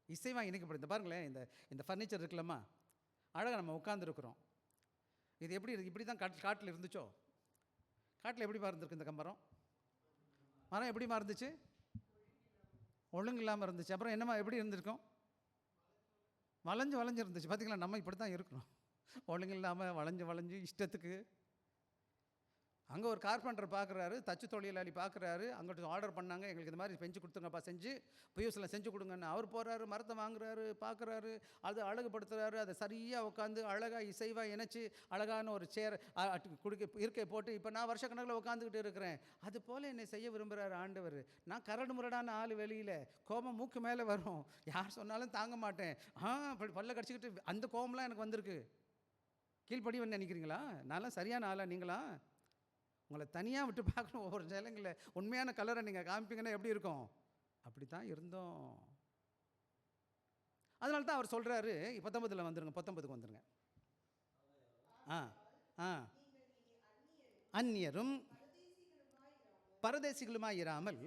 [SPEAKER 1] இசைவாக இணைக்கப்படுது பாருங்களேன். இந்த ஃபர்னிச்சர் இருக்குல்லம்மா, அழகாக நம்ம உட்காந்துருக்குறோம். இது எப்படி இருக்குது? இப்படி தான் காட்டில் இருந்துச்சோ? காட்டில் எப்படி இருந்திருக்கு இந்த கம்பரம்? மரம் எப்படி இருந்துச்சு? ஒழுங்கு இல்லாமல் இருந்துச்சு. அப்புறம் என்னம்மா எப்படி இருந்திருக்கும்? வளைஞ்சு இருந்துச்சு. பார்த்திங்களா, நம்ம இப்படி தான் இருக்கணும், ஒழுங்கு இல்லாமல் வளைஞ்சு இஷ்டத்துக்கு. அங்கே ஒரு கார்பெண்டர் பார்க்குறாரு, தச்சு தொழிலாளி பார்க்குறாரு, அங்கிட்ட ஆர்டர் பண்ணாங்க, எங்களுக்கு இந்த மாதிரி செஞ்சு கொடுத்துங்கப்பா, செஞ்சு பியூஸில் செஞ்சு கொடுங்கன்னு. அவர் போகிறாரு, மரத்தை வாங்குறாரு, பார்க்குறாரு, அது அழகுபடுத்துகிறாரு, அதை சரியாக உட்காந்து அழகாக இசைவாக இணைச்சி அழகான ஒரு சேர் இருக்கை போட்டு இப்போ நான் வருஷக்கணக்கில் உட்காந்துக்கிட்டு இருக்கிறேன். அது போல் என்னை செய்ய விரும்புகிறார் ஆண்டவர். நான் கரடு முரடான ஆள், வெளியில் கோபம் மூக்கு மேலே வரும், யார் சொன்னாலும் தாங்க மாட்டேன். பல்ல கடிச்சிக்கிட்டு அந்த கோபம்லாம் எனக்கு வந்திருக்கு. கீழ்ப்படிவன்னு நினைக்கிறீங்களா? நான்லாம் சரியான ஆளா? நீங்களா? உங்களை தனியாக விட்டு பார்க்கணும். ஒவ்வொரு நிலங்களில் உண்மையான கலரை நீங்கள் காமிப்பீங்கன்னா எப்படி இருக்கும்? அப்படி தான் இருந்தோம். அதனால தான் அவர் சொல்கிறாரு, 19 வந்துருங்க, 19க்கு வந்துருங்க. அந்நியரும் பரதேசிகளுமாய் இராமல்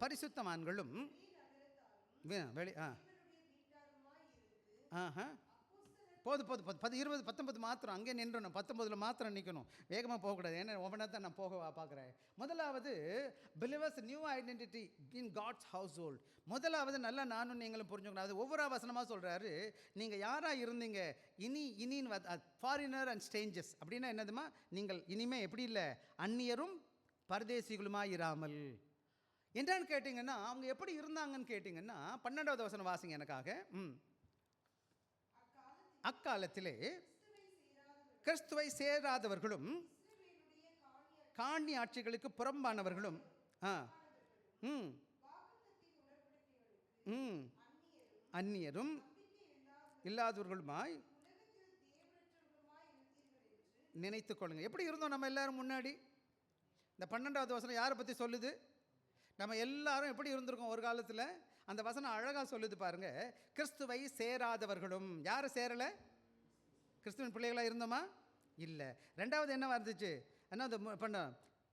[SPEAKER 1] பரிசுத்தவான்களும் வெளி போது 20 19 மாத்திரம் அங்கே நின்றணும். 19 மாத்திரம் நிற்கணும், வேகமாக போகக்கூடாது. ஏன்னா ஒவ்வொன்றா தான் நான் போக பார்க்குறேன். முதலாவது believers new identity in God's household. முதலாவது நல்லா நானும் நீங்களும் புரிஞ்சுக்கணும். அது ஒவ்வொரு வசனமாக சொல்கிறாரு. நீங்கள் யாராக இருந்தீங்க, இனின்னு ஃபாரினர் அண்ட் ஸ்ட்ரேஞ்சர்ஸ் அப்படின்னா என்னதுமா? நீங்கள் இனிமேல் எப்படி இல்லை, அந்நியரும் பரதேசிகளுமாக இராமல். என்னன்னு கேட்டிங்கன்னா, அவங்க எப்படி இருந்தாங்கன்னு கேட்டிங்கன்னா, 12வது வசனம் வாசிங்க எனக்காக. அக்காலத்திலே கிறிஸ்துவை சேராதவர்களும் காணி ஆட்சிகளுக்கு புறம்பானவர்களும் அந்நியரும் இல்லாதவர்களுமாய் நினைத்து கொள்ளுங்க. எப்படி இருந்தோம் நம்ம எல்லாரும் முன்னாடி? இந்த 12வது வசனம் யாரை பற்றி சொல்லுது? நம்ம எல்லாரும் எப்படி இருந்திருக்கோம் ஒரு காலத்தில்? அந்த வசனம் அழகாக சொல்லுது பாருங்க. கிறிஸ்துவை சேராதவர்களும். யாரை சேரலை? கிறிஸ்துவின் பிள்ளைகளாக இருந்தோமா? இல்லை. ரெண்டாவது என்ன வந்துச்சு? என்ன பண்ண?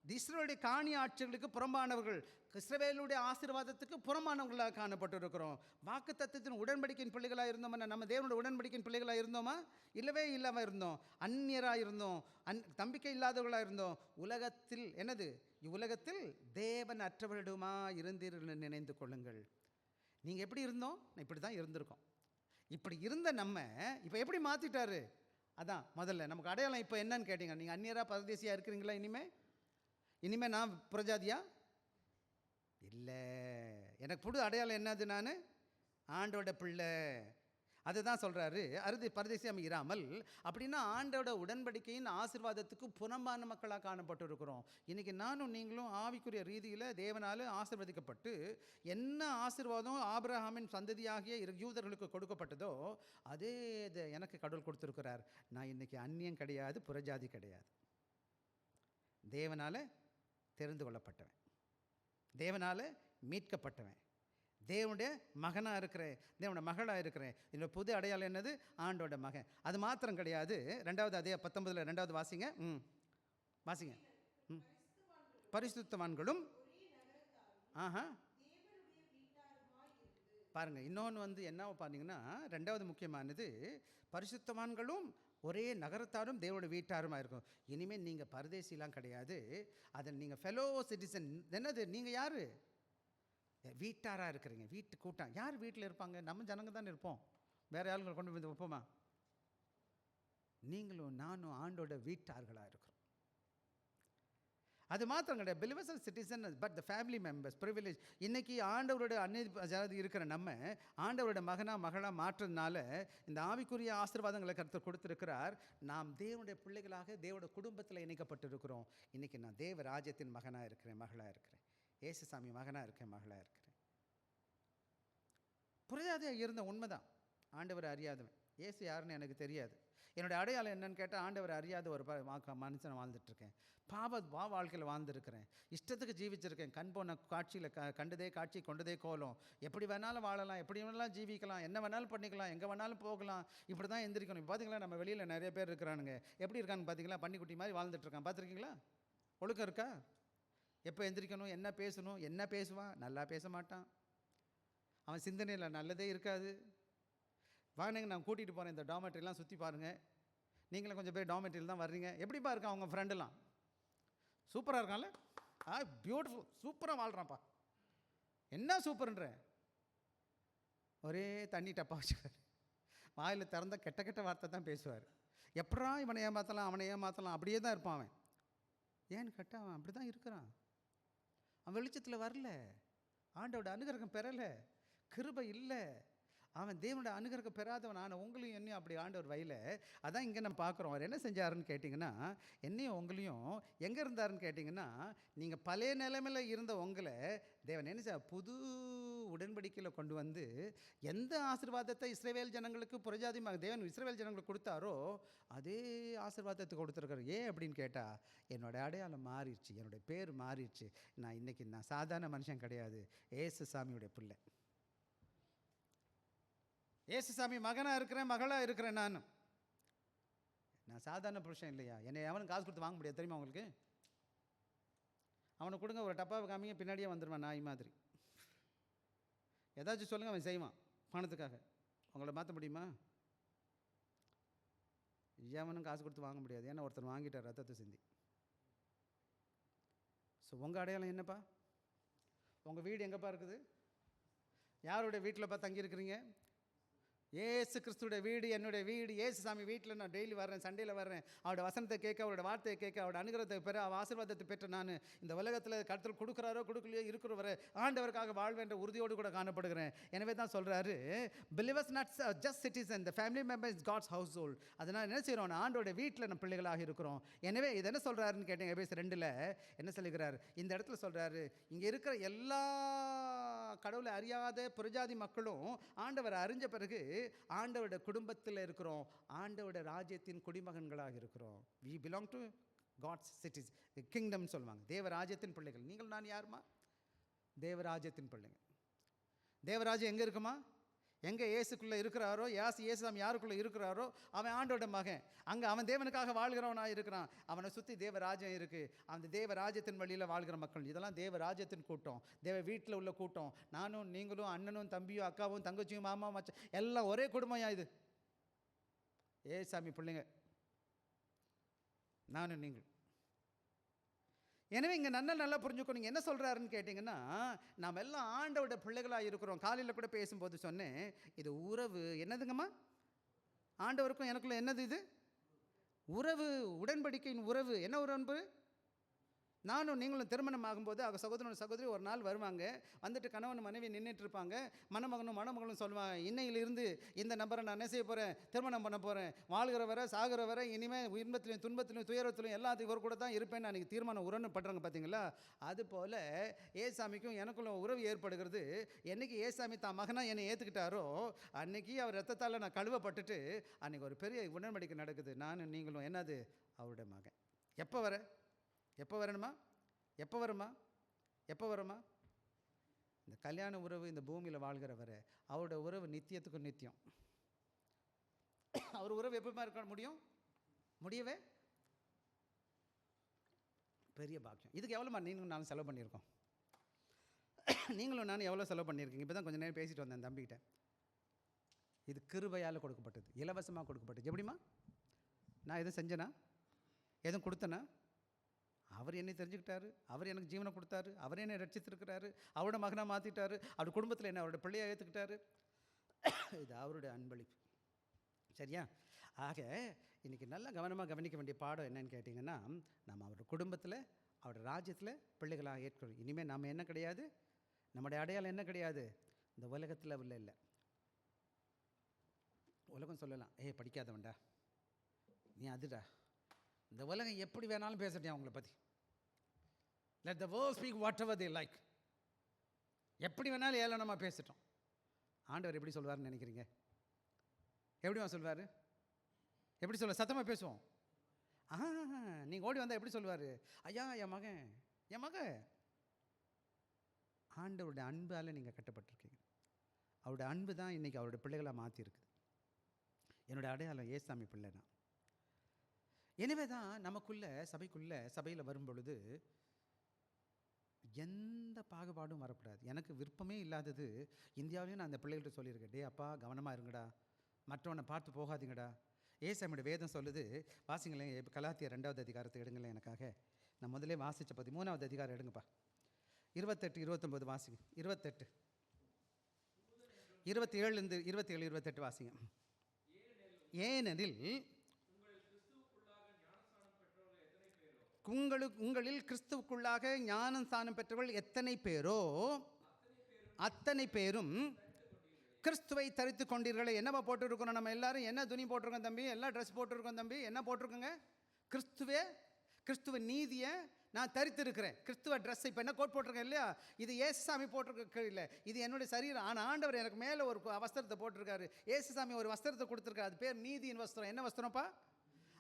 [SPEAKER 1] இஸ்ரவேலுடைய காணி ஆட்சிகளுக்கு புறம்பானவர்கள், இஸ்ரவேலுடைய ஆசீர்வாதத்துக்கு புறம்பானவர்களாக காணப்பட்டு இருக்கிறோம். வாக்கு தத்தத்தின் உடன்படிக்கையின் பிள்ளைகளாக இருந்தோமா? நம்ம தேவனுடைய உடன்படிக்கையின் பிள்ளைகளாக இருந்தோமா? இல்லவே இல்லாமல் இருந்தோம். அந்நியராக இருந்தோம், நம்பிக்கை இல்லாதவர்களாக இருந்தோம். உலகத்தில் என்னது? இவ்வுலகத்தில் தேவன் அற்றவரிடமா இருந்தீர்கள் நினைந்து கொள்ளுங்கள். நீங்கள் எப்படி இருந்தோம்? இப்படி தான் இருந்திருக்கோம். இப்படி இருந்த நம்ம இப்போ எப்படி மாற்றிட்டாரு? அதான் முதல்ல நமக்கு அடையாளம் இப்போ என்னன்னு கேட்டிங்க. நீங்கள் அந்நியராக பரதேசியாக இருக்கிறீங்களா? இனிமேல் நான் புரஜாதியா இல்லை. எனக்கு புது அடையாளம் என்னது? நான் ஆண்டோட பிள்ளை. அதுதான் சொல்கிறாரு, பரதேசியாக இராமல். அப்படின்னா ஆண்டோட உடன்படிக்கையின் ஆசீர்வாதத்துக்கு புறம்பான மக்களாக காணப்பட்டு இருக்கிறோம். இன்றைக்கி நானும் நீங்களும் ஆவிக்குரிய ரீதியில் தேவனால் ஆசீர்வதிக்கப்பட்டு, என்ன ஆசீர்வாதம் ஆபிரகாமின் சந்ததியாகிய யூதர்களுக்கு கொடுக்கப்பட்டதோ அதே இதை எனக்கு கடவுள் கொடுத்துருக்கிறார். நான் இன்றைக்கி அந்நியம் கிடையாது, புறஜாதி கிடையாது. தேவனால் தெரிந்து கொள்ளப்பட்டவன், தேவனால் மீட்கப்பட்டவன், தேவனுடைய மகனாக இருக்கிறேன், தேவனுடைய மகளாக இருக்கிறேன். என்னோட புது அடையாளம் என்னது? ஆண்டோட மகன். அது மாத்திரம் கிடையாது. 2வது அதே 19 2வது வாசிங்க. வாசிங்க. பரிசுத்தவான்களும் பாருங்கள். இன்னொன்று என்ன பார்த்தீங்கன்னா, 2வது முக்கியமானது, பரிசுத்தவான்களும் ஒரே நகரத்தாரும் தேவனுடைய வீட்டாருமாக இருக்கும். இனிமேல் நீங்கள் பரதேசிலாம் கிடையாது. அதில் நீங்கள் ஃபெலோ சிட்டிசன். என்னது? நீங்கள் யார்? வீட்டாராக இருக்கிறீங்க. வீட்டு கூட்டம். யார் வீட்டில் இருப்பாங்க? நம்ம ஜனங்க தான் இருப்போம். வேறு ஆளுங்களை கொண்டு வந்து வைப்போமா? நீங்களும் நானும் ஆண்டோட வீட்டார்களாக இருக்கிறோம். அது மாத்திரம் கிடையாது. Believers are citizen but the family members privilege. இன்றைக்கி ஆண்டவரோட ஜாதி இருக்கிற நம்ம ஆண்டவரோட மகளாக மாற்றுறதுனால இந்த ஆவிக்குரிய ஆசீர்வாதங்களை கர்த்தர் கொடுத்துருக்கிறார். நாம் தேவனுடைய பிள்ளைகளாக தேவனுடைய குடும்பத்தில் இணைக்கப்பட்டிருக்கிறோம். இன்றைக்கி நான் தேவ ராஜ்யத்தின் மகனாக இருக்கிறேன், மகளாக இருக்கிறேன். ஏசுசாமி மகனாக இருக்கேன், மகளாக இருக்கிறேன். புரியாதையாக இருந்த உண்மைதான். ஆண்டவரை அறியாதவன். ஏசு யாருன்னு எனக்கு தெரியாது. என்னுடைய அடையாளம் என்னன்னு கேட்டால், ஆண்டவரை அறியாத ஒரு மனுஷனை வாழ்ந்துட்டுருக்கேன். வாழ்க்கையில் வாழ்ந்துருக்கிறேன். இஷ்டத்துக்கு ஜீவிச்சிருக்கேன். கண் போன காட்சியில் கண்டதே காட்சி கொண்டதே கோலம். எப்படி வேணாலும் வாழலாம், எப்படி வேணாலும் ஜீவிக்கலாம், என்ன வேணாலும் பண்ணிக்கலாம், எங்கே வேணாலும் போகலாம். இப்படி தான் எந்திரிக்கணும். பார்த்தீங்களா, நம்ம வெளியில் நிறைய பேர் இருக்கிறானுங்க. எப்படி இருக்கான்னு பார்த்தீங்களா? பன்னிக்குட்டி மாதிரி வாழ்ந்துட்டுருக்கான். பார்த்துருக்கீங்களா? ஒழுக்கம் இருக்கா? எப்போ எந்திரிக்கணும், என்ன பேசணும், என்ன பேசுவான், நல்லா பேச மாட்டான். அவன் சிந்தனையில் நல்லதே இருக்காது. வாங்க, நான் கூட்டிகிட்டு போகிறேன், இந்த டாமெட்ரிலாம் சுற்றி பாருங்கள். நீங்களும் கொஞ்சம் பேர் டாமெட்ரியில் தான் வர்றீங்க. எப்படிப்பா இருக்கான் அவங்க ஃப்ரெண்டெல்லாம்? சூப்பராக இருக்கான்ல? பியூட்டிஃபுல், சூப்பராக வாழ்கிறான்ப்பா. என்ன சூப்பர்ன்ற? ஒரே தண்ணி டப்பா வச்சுக்கார். வாயில் திறந்த கெட்ட கெட்ட வார்த்தை தான் பேசுவார். எப்படா இவனை ஏமாற்றலாம், அவனை ஏமாற்றலாம், அப்படியே தான் இருப்பான் அவன். ஏன்னு கேட்டால் அவன் அப்படி தான் இருக்கிறான். அவன் வெளிச்சத்தில் வரல, ஆண்டோட அனுகிரகம் பெறலை, கிருபை இல்லை. அவன் தேவனோட அனுகிரகம் பெறாதவன். ஆனால் உங்களையும் என்னையும் அப்படி ஆண்டவர் வயல. அதான் இங்கே நம்ம பார்க்குறோம். அவர் என்ன செஞ்சாருன்னு கேட்டிங்கன்னா, என்னையும் உங்களையும் எங்கே இருந்தாருன்னு கேட்டிங்கன்னா, நீங்கள் பழைய நிலைமையில் இருந்த உங்களை தேவன் என்ன செய்ய புது உடன்படிக்கையில் கொண்டு வந்து எந்த ஆசீர்வாதத்தை இஸ்ரவேல் ஜனங்களுக்கு புறஜாதி தேவன் இஸ்ரவேல் ஜனங்களுக்கு கொடுத்தாரோ அதே ஆசீர்வாதத்தை கொடுத்துருக்காரு. ஏன் அப்படின்னு கேட்டால், என்னோடய அடையாளம் மாறிடுச்சு, என்னுடைய பேர் மாறிடுச்சு. இன்றைக்கி நான் சாதாரண மனுஷன் கிடையாது, ஏசுசாமியுடைய பிள்ளை. ஏசுசாமி மகனாக இருக்கிறேன், மகளாக இருக்கிறேன். நான் சாதாரண புருஷன் இல்லையா? என்னை அவனுக்கு காசு கொடுத்து வாங்க முடியாது தெரியுமா உங்களுக்கு? அவனுக்கு கொடுங்க, ஒரு டப்பாவை காமிங்க, பின்னாடியே வந்துடுவான் நாய் மாதிரி. ஏதாச்சும் சொல்லுங்கள், அவன் செய்வான் பணத்துக்காக. உங்களை மாற்ற முடியுமா? எவனும் காசு கொடுத்து வாங்க முடியாது. ஏன்னா ஒருத்தர் வாங்கிட்டார் ரத்தத்தை சிந்தி. ஸோ உங்கள் அடையாளம் என்னப்பா? உங்கள் வீடு எங்கேப்பா இருக்குது? யாருடைய வீட்டில்ப்பா தங்கியிருக்கிறீங்க? ஏசு கிறிஸ்துடைய வீடு என்னுடைய வீடு. ஏசுசாமி வீட்டில் நான் டெய்லி வர்றேன், சண்டேயில் வர்றேன். அவரோட வசனத்தை கேட்க, அவரோட வார்த்தையை கேட்க, அவரோட அனுகிரகத்தை பெற, அவ ஆசீர்வாதத்தை பெற்ற நான் இந்த உலகத்தில் கர்த்தர் கொடுக்குறாரோ கொடுக்கலையோ இருக்கிற வரை ஆண்டவருக்காக வாழ்வேன்ற உறுதியோடு கூட காணப்படுகிறேன். எனவே தான் சொல்கிறாரு, believers not just citizen, the family member is God's household. அதனால் என்ன செய்கிறோம்? ஆண்டோட வீட்டில் நம்ம பிள்ளைகளாக இருக்கிறோம். எனவே இது என்ன சொல்கிறாருன்னு கேட்டேன். எபேசியர் 2 என்ன சொல்லுகிறார்? இந்த இடத்துல சொல்கிறாரு, இங்கே இருக்கிற எல்லா கடவுளை அறியாத புறஜாதி மக்களும் ஆண்டவரை அறிஞ்ச பிறகு ஆண்டவருடைய குடும்பத்தில் இருக்கிறோம், ஆண்டவருடைய ராஜ்யத்தின் குடிமகன்களாக இருக்கிறோம். we belong to God's cities, kingdom சொல்லுவாங்க. தேவராஜ்யத்தின் பிள்ளைகள். நீங்கள் நான் யாருமா? தேவராஜ்யத்தின் பிள்ளைங்க. தேவராஜ்யம் எங்கே இருக்குமா? எங்கே ஏசுக்குள்ளே இருக்கிறாரோ, ஏசுசாமி யாருக்குள்ளே இருக்கிறாரோ அவன் ஆண்டோட மகன். அங்கே அவன் தேவனுக்காக வாழ்கிறவனாக இருக்கிறான். அவனை சுற்றி தேவராஜ்யம் இருக்குது. அந்த தேவராஜ்யத்தின் வழியில் வாழ்கிற மக்கள். இதெல்லாம் தேவராஜ்யத்தின் கூட்டம், தேவ வீட்டில் உள்ள கூட்டம். நானும் நீங்களும், அண்ணனும் தம்பியும் அக்காவும் தங்கச்சியும் மாமா மச்சான் எல்லாம் ஒரே குடும்பம். இது ஏசாமி பிள்ளைங்க, நானும் நீங்கள். எனவே இங்கே நல்லா புரிஞ்சுக்கணும். என்ன சொல்கிறாருன்னு கேட்டிங்கன்னா, நாம் எல்லாம் ஆண்டவோட பிள்ளைகளாக இருக்கிறோம். காலையில் கூட பேசும்போது சொன்னேன், இது உறவு. என்னதுங்கம்மா? ஆண்டவருக்கும் எனக்குள்ள என்னது இது? உறவு, உடன்படிக்கையின் உறவு. என்ன உறவு? நானும் நீங்களும் திருமணம் ஆகும்போது அவங்க சகோதரன் சகோதரி ஒரு நாள் வருவாங்க. வந்துட்டு கணவன் மனைவி நின்றுட்டு இருப்பாங்க. மணமகளும் சொல்லுவாங்க, இன்னையிலிருந்து இந்த நபரை நான் என்ன செய்ய போகிறேன்? திருமணம் பண்ண போகிறேன். வாழ்கிற வரை சாகிற வரை இனிமேல் இன்பத்திலையும் துன்பத்திலையும் துயரத்திலையும் எல்லாத்தையும் இவர் கூட தான் இருப்பேன்னு அன்றைக்கி தீர்மானம் உரன்னு பண்ணுறாங்க. பார்த்தீங்களா? அதுபோல் ஏசாமிக்கும் எனக்குள்ள உறவு ஏற்படுகிறது. என்றைக்கு ஏசாமி தான் மகனாக என்னை ஏற்றுக்கிட்டாரோ அன்றைக்கி அவர் ரத்தத்தால் நான் கழுவப்பட்டுட்டு அன்றைக்கி ஒரு பெரிய உடன்படிக்கை நடக்குது. நானும் நீங்களும் என்னது? அவருடைய மகன். எப்போ வர? எப்போ வரணுமா? எப்போ வருமா? எப்போ வருமா? இந்த கல்யாண உறவு இந்த பூமியில் வாழ்கிற வரை அவரோட உறவு நித்தியத்துக்கும் நித்தியம். அவர் உறவு எப்பவுமே இருக்க முடியும்? முடியவே பெரிய பாக்கியம். இதுக்கு எவ்வளோமா நீங்களும் நானும் செலவு பண்ணியிருக்கோம்? நீங்களும் நானும் எவ்வளோ செலவு பண்ணியிருக்கீங்க? இப்போ தான் கொஞ்சம் நேரம் பேசிட்டு வந்தேன் தம்பிக்கிட்ட. இது கிருபையால் கொடுக்கப்பட்டது, இலவசமாக கொடுக்கப்பட்டது. எப்படிமா? நான் எதுவும் செஞ்சேனா? எதுவும் கொடுத்தேனா? அவர் என்னை தெரிஞ்சுக்கிட்டாரு, அவர் எனக்கு ஜீவனை கொடுத்தாரு, அவர் என்னை ரட்சித்திருக்கிறாரு, அவரோட மகனாக மாற்றிட்டாரு, அவர் குடும்பத்தில் என்ன அவரோட பிள்ளையை ஏற்றுக்கிட்டாரு. இது அவருடைய அன்பளிப்பு. சரியா? ஆக இன்றைக்கி நல்லா கவனமாக கவனிக்க வேண்டிய பாடம் என்னன்னு கேட்டிங்கன்னா, நம்ம அவரோட குடும்பத்தில் அவரோட ராஜ்யத்தில் பிள்ளைகளாக ஏற்கணும். இனிமேல் நம்ம என்ன கிடையாது, நம்முடைய அடையாளம் என்ன கிடையாது, இந்த உலகத்தில் இல்லை. உலகம் சொல்லலாம், படிக்காதவன்டா, நீ அதுடா. இந்த உலகம் எப்படி வேணாலும் பேசட்டேன் அவங்கள பற்றி. Let the world speak what ever they like. எப்படி வேணாலும் ஏளனமாக பேசிட்டோம். ஆண்டவர் எப்படி சொல்வார்னு நினைக்கிறீங்க? எப்படிமா சொல்வார்? எப்படி சொல்ல? சத்தமாக பேசுவோம். நீங்கள் ஓடி வந்தால் எப்படி சொல்வார்? ஐயா, என் மகன். ஆண்டவருடைய அன்பால் நீங்கள் கட்டப்பட்டிருக்கீங்க. அவருடைய அன்பு தான் இன்றைக்கி அவருடைய பிள்ளைகளாக மாற்றிருக்குது. என்னுடைய அடையாளம் ஏசாமி பிள்ளை தான். எனவே தான் நமக்குள்ளே சபையில் வரும் பொழுது எந்த பாகுபாடும் வரக்கூடாது. எனக்கு விருப்பமே இல்லாதது இந்தியாவிலையும் நான் அந்த பிள்ளைகள்கிட்ட சொல்லியிருக்கேன். டே அப்பா, கவனமாக இருங்கடா, மற்றவனை பார்த்து போகாதீங்கடா. ஏசாமியோட வேதம் சொல்லுது, வாசிங்களேன். கலாத்தியர் 2வது அதிகாரத்தை எடுங்களேன் எனக்காக. நான் முதலே வாசித்த 13வது அதிகாரம் எடுங்கப்பா. 28, 29 வாசிங்க. 28, 27, 27, 28 வாசிங்க. ஏனெனில் உங்களில் கிறிஸ்துவுக்குள்ளாக ஞானஸ்நானம் பெற்றவர்கள் எத்தனை பேரோ அத்தனை பேரும் கிறிஸ்துவை தரித்து கொண்டீர்களே. என்னவா போட்டுருக்கோம்? நம்ம எல்லாரும் என்ன துணி போட்டிருக்கோம் தம்பி? எல்லாம் ட்ரெஸ் போட்டிருக்கோம் தம்பி. என்ன போட்டிருக்கோங்க? கிறிஸ்துவ நீதியை நான் தரித்திருக்கிறேன். கிறிஸ்துவ ட்ரெஸ். இப்போ என்ன கோட் போட்டிருக்கேன் இல்லையா? இது ஏசுசாமி போட்டிருக்க இல்லை, இது என்னுடைய சரீரம். ஆனால் ஆண்டவர் எனக்கு மேலே ஒரு வஸ்திரத்தை போட்டிருக்காரு. ஏசுசாமி ஒரு வஸ்திரத்தை கொடுத்துருக்காரு. அது பேர் நீதியின் வஸ்திரம். என்ன வஸ்திரம்ப்பா?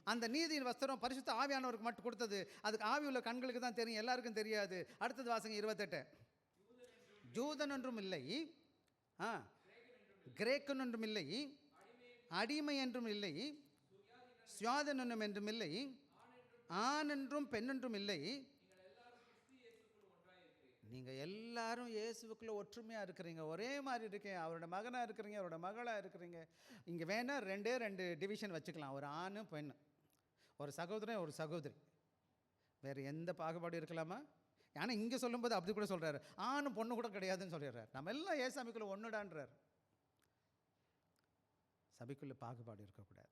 [SPEAKER 1] அந்த நீதியின் வஸ்திரம் பரிசுத்த ஆவியானவருக்கு மட்டும் கொடுத்தது. அதுக்கு ஆவி உள்ள கண்களுக்கு தான் தெரியும், எல்லாருக்கும் தெரியாது. அடுத்தது வாசங்க 28. ஜூதன் ஒன்றும் இல்லை, கிரேக்கன் ஒன்றும் இல்லை, அடிமை என்றும் இல்லை, சுயாதன் ஒன்றும் என்றும் இல்லை, ஆண் என்றும் பெண் என்றும் இல்லை, நீங்கள் எல்லாரும் இயேசுவுக்குள்ளே ஒற்றுமையாக இருக்கிறீங்க, ஒரே மாதிரி இருக்கீங்க. அவரோட மகனாக இருக்கிறீங்க, அவரோட மகளாக இருக்கிறீங்க. இங்கே வேணால் 2 டிவிஷன் வச்சுக்கலாம், ஒரு ஆண் பெண், ஒரு சகோதரன் ஒரு சகோதரி. வேறு எந்த பாகுபாடு இருக்கலாமா? ஆனால் இங்கே சொல்லும்போது அப்படி கூட சொல்கிறாரு, ஆணும் பொண்ணு கூட கிடையாதுன்னு சொல்லிடுறாரு. நம்ம எல்லாம் ஏசாமிக்குள்ளே ஒன்றுடான்றார். சபைக்குள்ளே பாகுபாடு இருக்கக்கூடாது.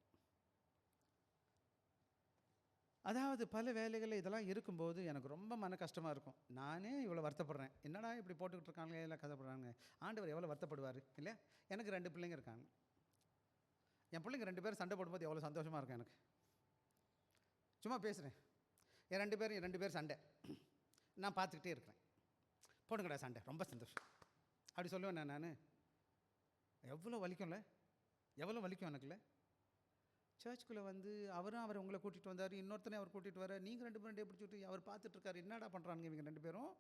[SPEAKER 1] அதாவது பல வேலைகளில் இதெல்லாம் இருக்கும்போது எனக்கு ரொம்ப மன கஷ்டமாக இருக்கும். நானே இவ்வளோ வருத்தப்படுறேன், என்னடா இப்படி போட்டுக்கிட்டு இருக்காங்களே, எல்லாம் கதைப்படுறாங்க. ஆண்டவர் எவ்வளோ வருத்தப்படுவார் இல்லையா? எனக்கு 2 பிள்ளைங்க இருக்காங்க. என் பிள்ளைங்க 2 பேரும் சண்டை போடும்போது எவ்வளோ சந்தோஷமாக இருக்கும் எனக்கு. சும்மா பேசுகிறேன். என் 2 பேர் சண்டை நான் பார்த்துக்கிட்டே இருக்கிறேன். போடுங்கடா சண்டை, ரொம்ப சந்தோஷம் அப்படி சொல்லுவேன் நான். எவ்வளோ வலிக்கும் எனக்குல்ல. சர்ச்சுக்குள்ளே வந்து அவரை உங்களை கூட்டிகிட்டு வந்தார், இன்னொருத்தனை அவர் கூட்டிகிட்டு வர, நீங்கள் 2 பேரும் பிடிச்சிட்டு அவர் பார்த்துட்ருக்காரு, என்னடா பண்ணுறாங்க இவங்க 2 பேரும்.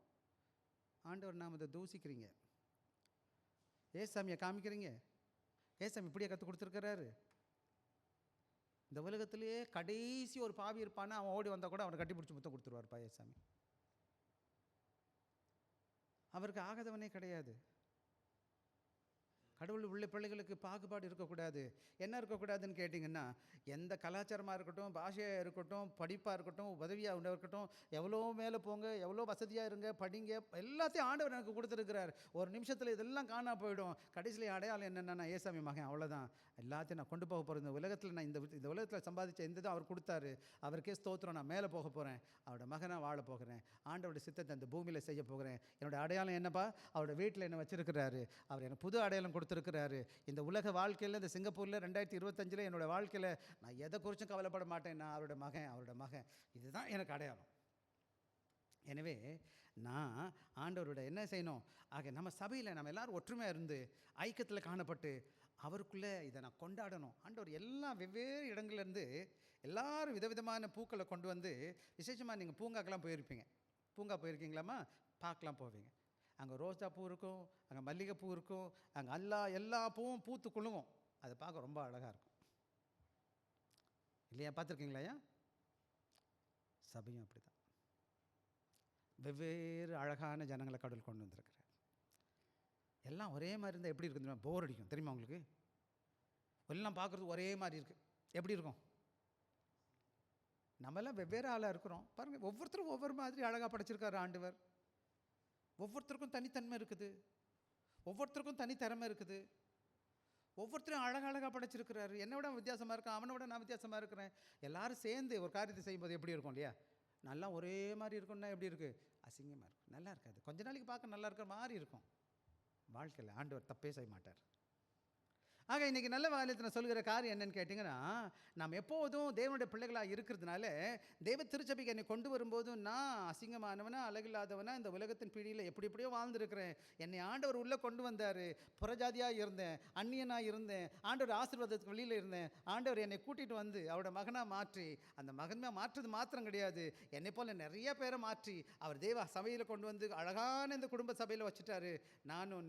[SPEAKER 1] ஆண்டவர் நாம் இதை தூசிக்கிறீங்க, ஏசாமியை காமிக்கிறீங்க. ஏசாமி இப்படியே கற்றுக் கொடுத்துருக்கிறாரு. இந்த உலகத்திலேயே கடைசி ஒரு பாவி இருப்பானா, அவன் ஓடி வந்தால் கூட அவனை கட்டி பிடிச்சி முத்தம் கொடுத்துருவார்ப்பா ஏசாமி. அவருக்கு ஆகாதவனே கிடையாது. கடவுள் உள்ள பிள்ளைகளுக்கு பாகுபாடு இருக்கக்கூடாது. என்ன இருக்கக்கூடாதுன்னு கேட்டிங்கன்னா, எந்த கலாச்சாரமாக இருக்கட்டும், பாஷையாக இருக்கட்டும், படிப்பாக இருக்கட்டும், உதவியாக இருக்கட்டும், எவ்வளோ மேலே போங்க, எவ்வளோ வசதியாக இருங்க, படிங்க, எல்லாத்தையும் ஆண்டவர் எனக்கு கொடுத்துருக்கிறார். ஒரு நிமிஷத்தில் இதெல்லாம் காணா போயிடும். கடைசியில் அடையாளம் என்னென்னா, நான் ஏசாமி மகன், அவ்வளோதான். எல்லாத்தையும் நான் கொண்டு போக போகிறேன். இந்த உலகத்தில் நான் இந்த உலகத்தில் சம்பாதிச்ச எந்த அவர் கொடுத்தாரு, அவருக்கே ஸ்தோத்திரம். நான் மேலே போக போகிறேன், அவரோட மகனாக வாழ போகிறேன், ஆண்டவருடைய சித்தத்தை அந்த பூமியில் செய்ய போகிறேன். என்னோடய அடையாளம் என்னப்பா? அவரோட வீட்டில் என்ன வச்சுருக்கிறாரு. அவர் எனக்கு புது அடையாளம் கொடுத்துருக்கிறாரு. இந்த உலக வாழ்க்கையில், இந்த சிங்கப்பூரில் 2025 என்னோடய வாழ்க்கையில் நான் எதை குறித்தும் கவலைப்பட மாட்டேன். நான் அவரோட மகன். இதுதான் எனக்கு அடையாளம். எனவே நான் ஆண்டவரோட என்ன செய்யணும்? ஆக நம்ம சபையில் நம்ம எல்லோரும் ஒற்றுமையாக இருந்து ஐக்கியத்தில் காணப்பட்டு அவருக்குள்ளே இதை நான் கொண்டாடணும். ஆண்டவர் எல்லா வெவ்வேறு இடங்கள்லேருந்து எல்லாரும் விதவிதமான பூக்களை கொண்டு வந்து, விசேஷமாக நீங்கள் பூங்காக்கெல்லாம் போயிருப்பீங்க. பூங்கா போயிருக்கீங்களாம்மா? பார்க்கலாம் போவீங்க. அங்கே ரோஜா பூ இருக்கும், அங்கே மல்லிகைப்பூ இருக்கும், அங்கே எல்லா பூவும் பூத்து குலுங்கும். அதை பார்க்க ரொம்ப அழகாக இருக்கும் இல்லையா? பார்த்துருக்கீங்களாயா? சபையும் அப்படி தான். வெவ்வேறு அழகான ஜனங்களை கடவுள் கொண்டு வந்திருக்கிறார். எல்லாம் ஒரே மாதிரி இருந்தால் எப்படி இருக்குது தெரியுமா? போர் அடிக்கும் தெரியுமா உங்களுக்கு? எல்லாம் பார்க்குறது ஒரே மாதிரி இருக்குது, எப்படி இருக்கும்? நம்மெல்லாம் வெவ்வேறு ஆளாக இருக்கிறோம் பாருங்கள். ஒவ்வொருத்தரும் ஒவ்வொரு மாதிரி அழகாக படைச்சிருக்காரு ஆண்டவர். ஒவ்வொருத்தருக்கும் தனித்தன்மை இருக்குது, ஒவ்வொருத்தருக்கும் தனித்திறமை இருக்குது. ஒவ்வொருத்தரும் அழகாக படைச்சிருக்கிறாரு. என்னை விட வித்தியாசமாக இருக்கான், அவனை விட நான் வித்தியாசமாக இருக்கிறேன். எல்லாரும் சேர்ந்து ஒரு காரியத்தை செய்யும்போது எப்படி இருக்கும் இல்லையா? நல்லா ஒரே மாதிரி இருக்கும்னா எப்படி இருக்குது? அசிங்கமாக இருக்கும், நல்லா இருக்காது. கொஞ்ச நாளைக்கு பார்க்க நல்லா இருக்கிற மாதிரி இருக்கும். வாழ்க்கையில் ஆண்டவர் தப்பே செய்ய மாட்டார். ஆக இன்றைக்கி நல்ல காரியத்தில் நான் சொல்கிற காரியம் என்னென்னு கேட்டிங்கன்னா, நாம் எப்போதும் தேவனுடைய பிள்ளைகளாக இருக்கிறதுனால தேவ திருச்சபைக்கு என்னை கொண்டு வரும்போதும் நான் அசிங்கமானவனா அழகில்லாதவனா இந்த உலகத்தின் பிடியில் எப்படியோ வாழ்ந்துருக்கிறேன். என்னை ஆண்டவர் உள்ளே கொண்டு வந்தார். புறஜாதியாக இருந்தேன், அந்நியனாக இருந்தேன், ஆண்டவர் ஆசீர்வாதத்துக்கு வெளியில் இருந்தேன். ஆண்டவர் என்னை கூட்டிகிட்டு வந்து அவரோட மகனாக மாற்றி, அந்த மகனாக மாற்றுறது மாத்திரம் கிடையாது, என்னை போல் நிறைய பேரை மாற்றி அவர் தேவ சபையில் கொண்டு வந்து அழகான இந்த குடும்ப சபையில் வச்சுட்டாரு. நானும்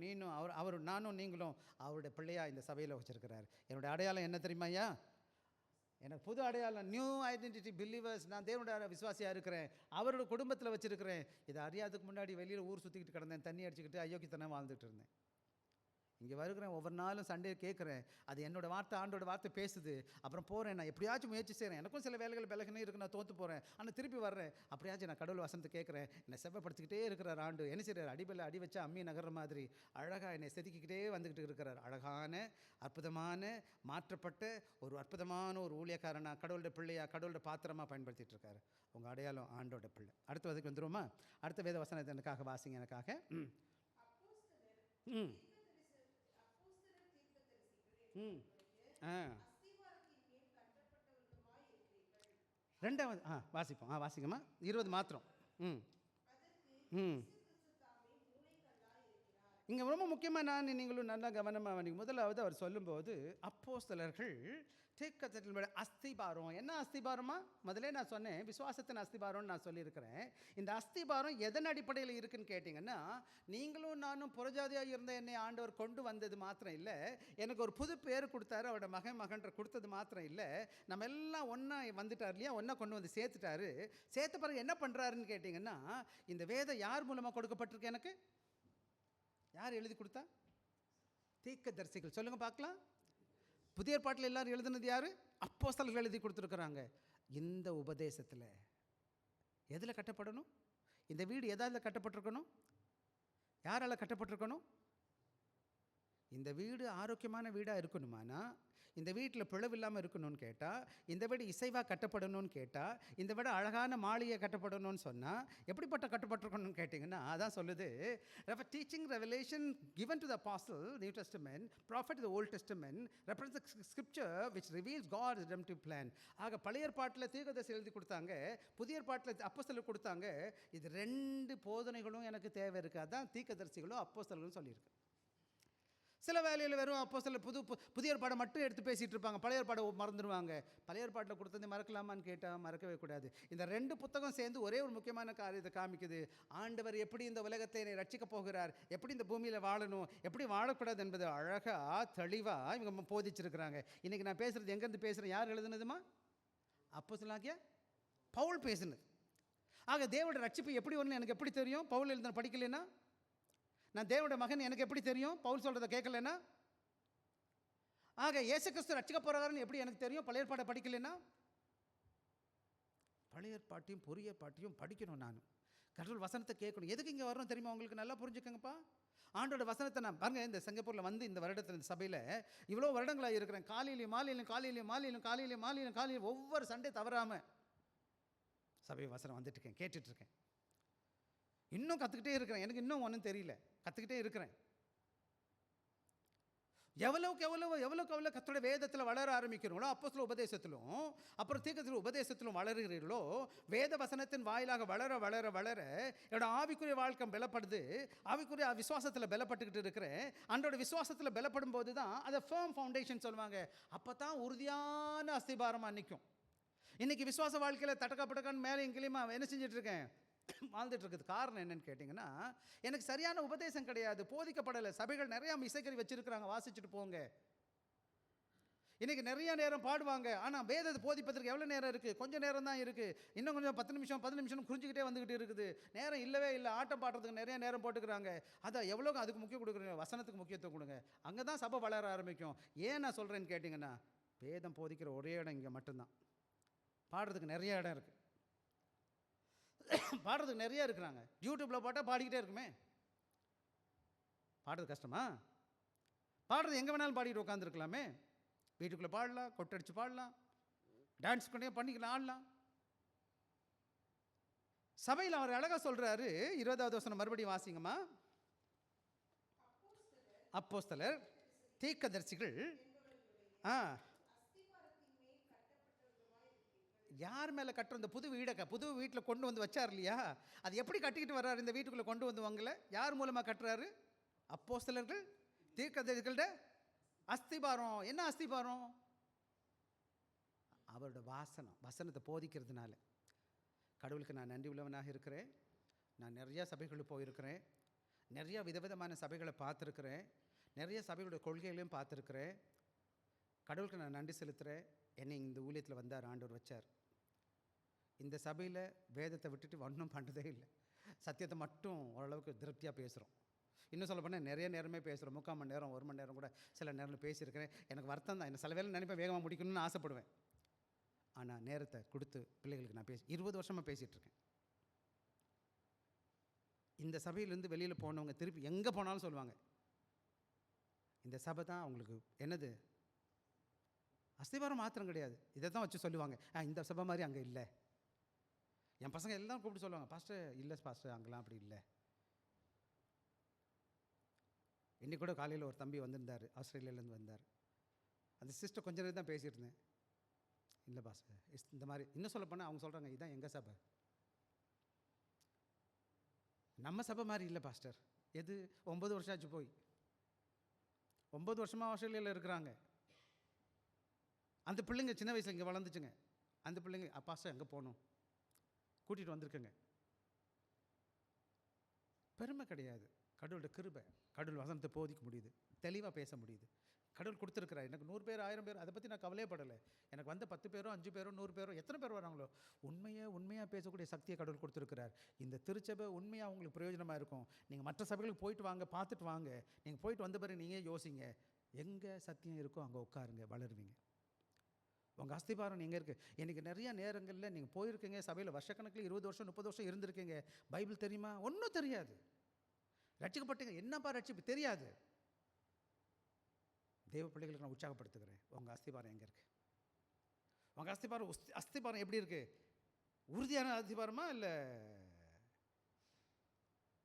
[SPEAKER 1] நீங்களும் அவருடைய பிள்ளையாக இந்த சபையில் வச்சிருக்கிறார். என்னுடைய அடையாளம் என்ன தெரியுமா ஐயா? எனக்கு புது அடையாளம், நியூ ஐடென்டிட்டி பிலீவர்ஸ். நான் தேவனுடைய விசுவாசியாக இருக்கிறேன், அவரோட குடும்பத்தில் வச்சிருக்கிறேன். இதை அறியாததுக்கு முன்னாடி வெளியில் ஊர் சுற்றிக்கிட்டு கிடந்தேன், தண்ணி அடிச்சுக்கிட்டு அயோக்கியத்தனம் வாழ்ந்துட்டு இருந்தேன். இங்கே வருகிறேன், ஒவ்வொரு நாளும் சண்டே கேட்குறேன், அது என்னோடய வார்த்தை, ஆண்டோட வார்த்தை பேசுது. அப்புறம் போகிறேன், நான் எப்படியாச்சும் முயற்சி செய்கிறேன். எனக்கும் சில வேலைகள் விலகினே இருக்கு, நான் தோற்று போகிறேன். ஆனால் திருப்பி வர்றேன், அப்படியாச்சும் நான் கடவுள் வசனத்தை கேட்குறேன். என்னை செவ்வாய்ப்படுத்திக்கிட்டே இருக்கிறார் ஆண்டு. என்ன செய்கிறார்? அடி வச்சா அம்மி நகர்ற மாதிரி அழகாக என்னை செதுக்கிக்கிட்டே வந்துக்கிட்டு இருக்கிறார். அழகான அற்புதமான மாற்றப்பட்ட ஒரு அற்புதமான ஒரு ஊழியக்காரனாக, கடவுளுடைய பிள்ளையாக, கடவுளுடைய பாத்திரமாக பயன்படுத்திகிட்டு இருக்காரு. உங்கள் அடையாளம் ஆண்டோட பிள்ளை. அடுத்த வதுக்கு வந்துடுவோமா? அடுத்த வேத வசனத்தை எனக்காக வாசிங்க. எனக்காக ரெண்டாவது வாசிப்போம். வாசிங்கம்மா. 20 மாத்திரம். இங்கே ரொம்ப முக்கியமாக நீங்களும் நல்லா கவனமாக முதலாவது அவர் சொல்லும்போது அப்போஸ்தலர்கள் தேக்கத்தில் அஸ்திபாரம். என்ன அஸ்திபாரமா? முதலே நான் சொன்னேன், விசுவாசத்தின் அஸ்திபாரம்னு நான் சொல்லியிருக்கிறேன். இந்த அஸ்திபாரம் எதன் அடிப்படையில் இருக்குன்னு கேட்டிங்கன்னா, நீங்களும் நானும் புறஜாதியாக இருந்த என்னை ஆண்டவர் கொண்டு வந்தது மாத்திரம் இல்லை, எனக்கு ஒரு புது பேர் கொடுத்தாரு, அவரோட மகன்ற கொடுத்தது மாத்திரம் இல்லை, நம்ம எல்லாம் ஒன்றா வந்துட்டார் இல்லையா? ஒன்றா கொண்டு வந்து சேர்த்துட்டாரு. சேர்த்த பிறகு என்ன பண்ணுறாருன்னு கேட்டிங்கன்னா, இந்த வேதம் யார் மூலமாக கொடுக்கப்பட்டிருக்கு? எனக்கு யார் எழுதி கொடுத்தா? தீர்க்கதரிசிகள். சொல்லுங்கள் பார்க்கலாம். புதிய ஏற்பாட்டில் எல்லாரும் எழுதுனது யார்? அப்போஸ்தலர்கள் எழுதி கொடுத்துருக்குறாங்க. இந்த உபதேசத்தில் எதில் கட்டப்படணும்? இந்த வீடு எதால் கட்டப்பட்டிருக்கணும்? யாரால் கட்டப்பட்டிருக்கணும்? இந்த வீடு ஆரோக்கியமான வீடாக இருக்கணுமானா, இந்த வீட்டில் பிளவு இல்லாமல் இருக்கணும்னு கேட்டால், இந்த வீடு இசைவாக கட்டப்படணும்னு கேட்டால், இந்த வீடு அழகான மாளிகை கட்டப்படணும்னு சொன்னால், எப்படிப்பட்ட கட்டப்பட்டிருக்கணும்னு கேட்டிங்கன்னா, அதான் சொல்லுது, teaching revelation given to the apostle, New Testament, prophet, the Old Testament, represents the scripture which reveals God's redemptive plan. ஆக பழைய ஏற்பாட்டில் தீர்க்கதரிசி எழுதி கொடுத்தாங்க, புதிய ஏற்பாட்டில் அப்போஸ்தலர் கொடுத்தாங்க. இது ரெண்டு போதனைகளும் எனக்கு தேவை இருக்குது. அதான் தீர்க்கதரிசிகளும் அப்போஸ்தலர்களும் சொல்லியிருக்கு. சில வேலையில் வெறும் அப்போஸ்தலர் புதிய ஏற்பாடை மட்டும் எடுத்து பேசிகிட்டு இருப்பாங்க, பழைய ஏற்பாடை மறந்துடுவாங்க. பழைய ஏற்பாட்டில் கொடுத்தது மறக்கலாமான்னு கேட்டால் மறக்கவே கூடாது. இந்த ரெண்டு புத்தகம் சேர்ந்து ஒரே ஒரு முக்கியமான காரியத்தை காமிக்குது. ஆண்டவர் எப்படி இந்த உலகத்தை ரட்சிக்க போகிறார், எப்படி இந்த பூமியில் வாழணும், எப்படி வாழக்கூடாது என்பது அழகாக தெளிவாக இவங்க போதிச்சிருக்கிறாங்க. இன்றைக்கி நான் பேசுகிறது எங்கேருந்து பேசுகிறேன்? யார் எழுதுனதுமா? அப்போஸ்தலனாகிய பவுல் பேசுனது. ஆக தேவனுடைய ரட்சிப்பு எப்படி ஒன்று எனக்கு எப்படி தெரியும்? பவுல் எழுதுன படிக்கலைன்னா? நான் தேவனுடைய மகன் எனக்கு எப்படி தெரியும்? பவுல் சொல்கிறத கேட்கலன்னா? ஆக இயேசு கிறிஸ்து ரட்சிக்க போகிறாருன்னு எப்படி எனக்கு தெரியும்? பழைய ஏற்பாடை படிக்கலைன்னா? பழைய ஏற்பாட்டையும் புதிய ஏற்பாட்டையும் படிக்கணும். நான் கடவுள் வசனத்தை கேட்கணும். எதுக்கு இங்கே வரணும் தெரியுமா? உங்களுக்கு நல்லா புரிஞ்சுக்கங்கப்பா. ஆண்டோட வசனத்தை நான் பாருங்க, இந்த சிங்கப்பூரில் வந்து இந்த வருடத்தில் இந்த சபையில் இவ்வளோ வருடங்களாக இருக்கிறேன். காலையிலையும் ஒவ்வொரு சண்டே தவறாமல் சபை வசனம் வந்துட்டு இருக்கேன், கேட்டுட்ருக்கேன். இன்னும் கற்றுக்கிட்டே இருக்கிறேன். எனக்கு இன்னும் ஒன்றும் தெரியல, கற்றுக்கிட்டே இருக்கிறேன். எவ்வளோக்கு எவ்வளோ கர்த்தருடைய வேதத்தில் வளர ஆரம்பிக்கிறீங்களோ, அப்போஸ்தல உபதேசத்திலும் அப்புறம் தீர்க்கதரிசி உபதேசத்திலும் வளருகிறீர்களோ, வேத வசனத்தின் வாயிலாக வளர வளர வளர என்னோட ஆவிக்குரிய வாழ்க்கை பலப்படுது. ஆவிக்குரிய விசுவாசத்தில் பலப்பட்டுக்கிட்டு இருக்கிறேன். அன்றோட விசுவாசத்தில் பலப்படும் போது தான் அதை ஃபேர்ம் ஃபவுண்டேஷன் சொல்லுவாங்க. அப்போ தான் உறுதியான அஸ்திபாரமாக நிற்கும். இன்றைக்கி விசுவாச வாழ்க்கையில் தட்டக்கப்பட்டக்கான்னு மேலே எங்கேயுமா என்ன செஞ்சிட்ருக்கேன், வாழ்ந்துட்டு இருக்குது. காரணம் என்னன்னு கேட்டிங்கன்னா, எனக்கு சரியான உபதேசம் கிடையாது, போதிக்கப்படலை. சபைகள் நிறையா இசைக்கறி வச்சுருக்கிறாங்க, வாசிச்சுட்டு போங்க. இன்றைக்கி நிறையா நேரம் பாடுவாங்க, ஆனால் வேதத்தை போதிப்பதற்கு எவ்வளோ நேரம் இருக்குது? கொஞ்சம் நேரம் தான் இருக்குது. இன்னும் கொஞ்சம் 10 நிமிஷம் 10 நிமிஷம் குறிஞ்சிக்கிட்டே வந்துக்கிட்டு இருக்குது. நேரம் இல்லவே இல்லை. ஆட்டம் பாடுறதுக்கு நிறைய நேரம் போட்டுக்கிறாங்க. அதான் எவ்வளோக்கு அதுக்கு முக்கியம் கொடுக்குறீங்க, வசனத்துக்கு முக்கியத்துவம் கொடுங்க. அங்கே தான் சபை வளர ஆரம்பிக்கும். ஏன் நான் சொல்கிறேன்னு கேட்டிங்கன்னா, வேதம் போதிக்கிற ஒரே இடம் இங்கே மட்டும்தான். பாடுறதுக்கு நிறைய இடம் இருக்குது. பாடுறதுக்கு நிறைய இருக்கிறாங்க. யூடியூப்பில் போட்டால் பாடிக்கிட்டே இருக்குமே. பாடுறது கஷ்டமா? பாடுறது எங்கே வேணாலும் பாடிட்டு உட்காந்துருக்கலாமே. வீட்டுக்குள்ளே பாடலாம், கொட்டடிச்சு பாடலாம், டான்ஸ் பண்ணி பண்ணிக்கலாம், ஆடலாம். சபையில் அவர் அழகாக சொல்கிறாரு. 20வது வசனம் மறுபடியும் வாசிங்கம்மா. அப்போஸ்தலர் தீர்க்கதரிசிகள் யார் மேலே கட்டுற இந்த புது வீட்டில் கொண்டு வந்து வச்சார் இல்லையா, அது எப்படி கட்டிக்கிட்டு வர்றாரு? இந்த வீட்டுக்குள்ளே கொண்டு வந்து வாங்கல, யார் மூலமாக கட்டுறாரு? அப்போஸ்தலர்கள் தீர்க்கதரிசிகளோட அஸ்திபாரம். என்ன அஸ்திபாரம்? அவரோட வசனத்தை போதிக்கிறதுனால. கடவுளுக்கு நான் நன்றி உள்ளவனாக இருக்கிறேன். நான் நிறையா சபைகளுக்கு போயிருக்கிறேன், நிறையா விதவிதமான சபைகளை பார்த்துருக்குறேன், நிறைய சபைகளுடைய கொள்கைகளையும் பார்த்துருக்குறேன். கடவுளுக்கு நான் நன்றி செலுத்துகிறேன். என்னை இந்த ஊழியத்தில் வந்தார், ஆண்டவர் வச்சார். இந்த சபையில் வேதத்தை விட்டுட்டு ஒன்றும் பண்ணுறதே இல்லை. சத்தியத்தை மட்டும் ஓரளவுக்கு திருப்தியாக பேசுகிறோம். இன்னும் சொல்ல போனால் நிறைய நேரமே பேசுகிறோம். 3/4 மணி நேரம் 1 மணி நேரம் கூட சில நேரத்தில் பேசியிருக்கிறேன். எனக்கு வருத்தம் தான். என்ன சில வேலை நினைப்பேன் வேகமாக முடிக்கணும்னு ஆசைப்படுவேன். ஆனால் நேரத்தை கொடுத்து பிள்ளைகளுக்கு நான் 20 வருஷமாக பேசிகிட்ருக்கேன். இந்த சபையிலேருந்து வெளியில் போனவங்க திருப்பி எங்கே போனாலும் சொல்லுவாங்க, இந்த சபை தான் அவங்களுக்கு என்னது அஸ்திபாரம் மாத்திரம் கிடையாது. இதை தான் வச்சு சொல்லுவாங்க, இந்த சபை மாதிரி அங்கே இல்லை. என் பசங்க எல்லாம் கூப்பிட்டு சொல்லுவாங்க, பாஸ்டர் இல்லை பாஸ்டர் அங்கெல்லாம் அப்படி இல்லை. இன்றைக்கி கூட காலையில் ஒரு தம்பி வந்திருந்தார், ஆஸ்திரேலியாவிலேருந்து வந்தார். அந்த சிஸ்டர் கொஞ்ச நேரம் தான் பேசிகிட்டு இருந்தேன். இல்லை பாஸ்டர் இந்த மாதிரி இன்னும் சொல்ல போனால் அவங்க சொல்கிறாங்க, இதுதான் எங்கள் சபை, நம்ம சபை மாதிரி இல்லை பாஸ்டர். எது 9 வருஷம் ஆச்சு போய், 9 வருஷமாக ஆஸ்திரேலியாவில் இருக்கிறாங்க. அந்த பிள்ளைங்க சின்ன வயசில் இங்கே வளர்ந்துச்சுங்க. அந்த பிள்ளைங்க பாஸ்டர் எங்கே போகணும் கூட்டிகிட்டு வந்திருக்குங்க. பெருமை கிடையாது, கடவுளோட கிருபை. கடவுள் வசனத்தை போதிக்க முடியுது, தெளிவாக பேச முடியுது. கடவுள் கொடுத்துருக்குறாரு. எனக்கு 100 பேர் 1000 பேர் அதை பற்றி நான் கவலையப்படலை. எனக்கு வந்த 10 பேரோ 5 பேரோ 100 பேரோ எத்தனை பேர் வராங்களோ உண்மையாக பேசக்கூடிய சக்தியை கடவுள் கொடுத்துருக்கிறார். இந்த திருச்சபை உண்மையாக உங்களுக்கு பிரயோஜனமாக இருக்கும். நீங்கள் மற்ற சபைகளுக்கு போயிட்டு வாங்க, பார்த்துட்டு வாங்க. நீங்கள் போயிட்டு வந்த பிறகு நீங்கள் யோசிங்க, எங்கே சத்தியம் இருக்கோ அங்கே உட்காருங்க, வளருவீங்க. உங்கள் அஸ்திபாரம் எங்கே இருக்குது? எனக்கு நிறையா நேரங்களில் நீங்கள் போயிருக்கீங்க சபையில், வருஷக்கணக்கில் 20 வருஷம் 30 வருஷம் இருந்திருக்கீங்க. பைபிள் தெரியுமா? ஒன்றும் தெரியாது. ரட்சிக்கப்பட்டீங்க, என்னப்பா ரட்சிப்பு தெரியாது. தேவ பிள்ளைகளுக்கு நான் உற்சாகப்படுத்துகிறேன். உங்கள் அஸ்திபாரம் எங்கே இருக்குது? உங்கள் அஸ்திபாரம் எப்படி இருக்குது? உறுதியான அஸ்திபாரமா இல்லை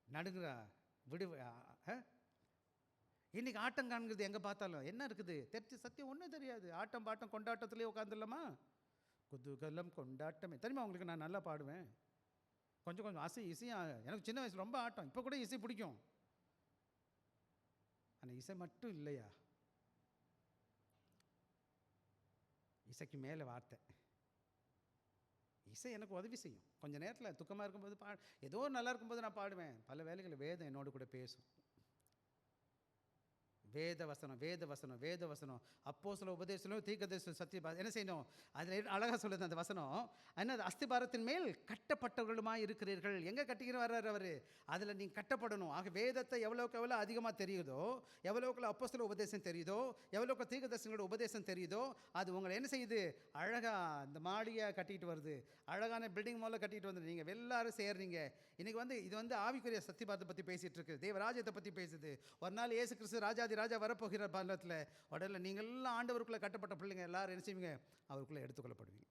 [SPEAKER 1] நடுங்குற விடு? இன்றைக்கி ஆட்டம் காண்கிறது எங்கே பார்த்தாலும் என்ன இருக்குது? சத்தியம் ஒன்றும் தெரியாது. ஆட்டம் பாட்டம் கொண்டாட்டத்துலேயே உட்காந்துடலாமா? குதூகலம் கொண்டாட்டமே தெரியுமா உங்களுக்கு? நான் நல்லா பாடுவேன். கொஞ்சம் இசையாக எனக்கு சின்ன வயசில் ரொம்ப ஆட்டம். இப்போ கூட இசை பிடிக்கும். ஆனால் இசை மட்டும் இல்லையா, இசைக்கு மேலே வார்த்தை. இசை எனக்கு உதவி செய்யும். கொஞ்சம் நேரத்தில் துக்கமாக இருக்கும்போது ஏதோ நல்லா இருக்கும்போது நான் பாடுவேன். பல வேளைகளில் வேதம் என்னோடு கூட பேசும். வேத வசனம் அப்போஸ்தல உபதேசம் தீர்க்கதரிசனம் சத்திய என்ன செய்யணும்? அதில் அழகாக சொல்லுது அந்த வசனம். என்ன? அஸ்திபாரத்தின் மேல் கட்டப்பட்டவர்களுமாய் இருக்கிறீர்கள். எங்கே கட்டிக்கிற வர்றாரு அவர்? அதில் நீங்கள் கட்டப்படணும். ஆக வேதத்தை எவ்வளோக்கு எவ்வளோ அதிகமாக தெரியுதோ, எவ்வளோக்குள்ள அப்போஸ்தல உபதேசம் தெரியுதோ, எவ்வளோக்கு தீர்க்கதரிசனங்களோட உபதேசம் தெரியுதோ, அது உங்களை என்ன செய்யுது? அழகாக இந்த மாடியாக கட்டிகிட்டு வருது, அழகான பில்டிங் மேலே கட்டிகிட்டு வந்து நீங்கள் எல்லாரும் சேர்றீங்க. இன்றைக்கி இது ஆவிக்குரிய சத்தியபாரத்தை பற்றி பேசிகிட்டு இருக்கு, தேவராஜ்யத்தை பற்றி பேசுது. ஒரு நாள் இயேசு கிறிஸ்து ராஜா வரப்போகிற பாலத்தில் உடனே நீங்கள் எல்லாம் ஆண்டவருக்குள்ளே கட்டப்பட்ட பிள்ளைங்க எல்லாரும் என்ன செய்வீங்க? அவருக்குள்ளே எடுத்துக்கொள்ளப்படுவீங்க.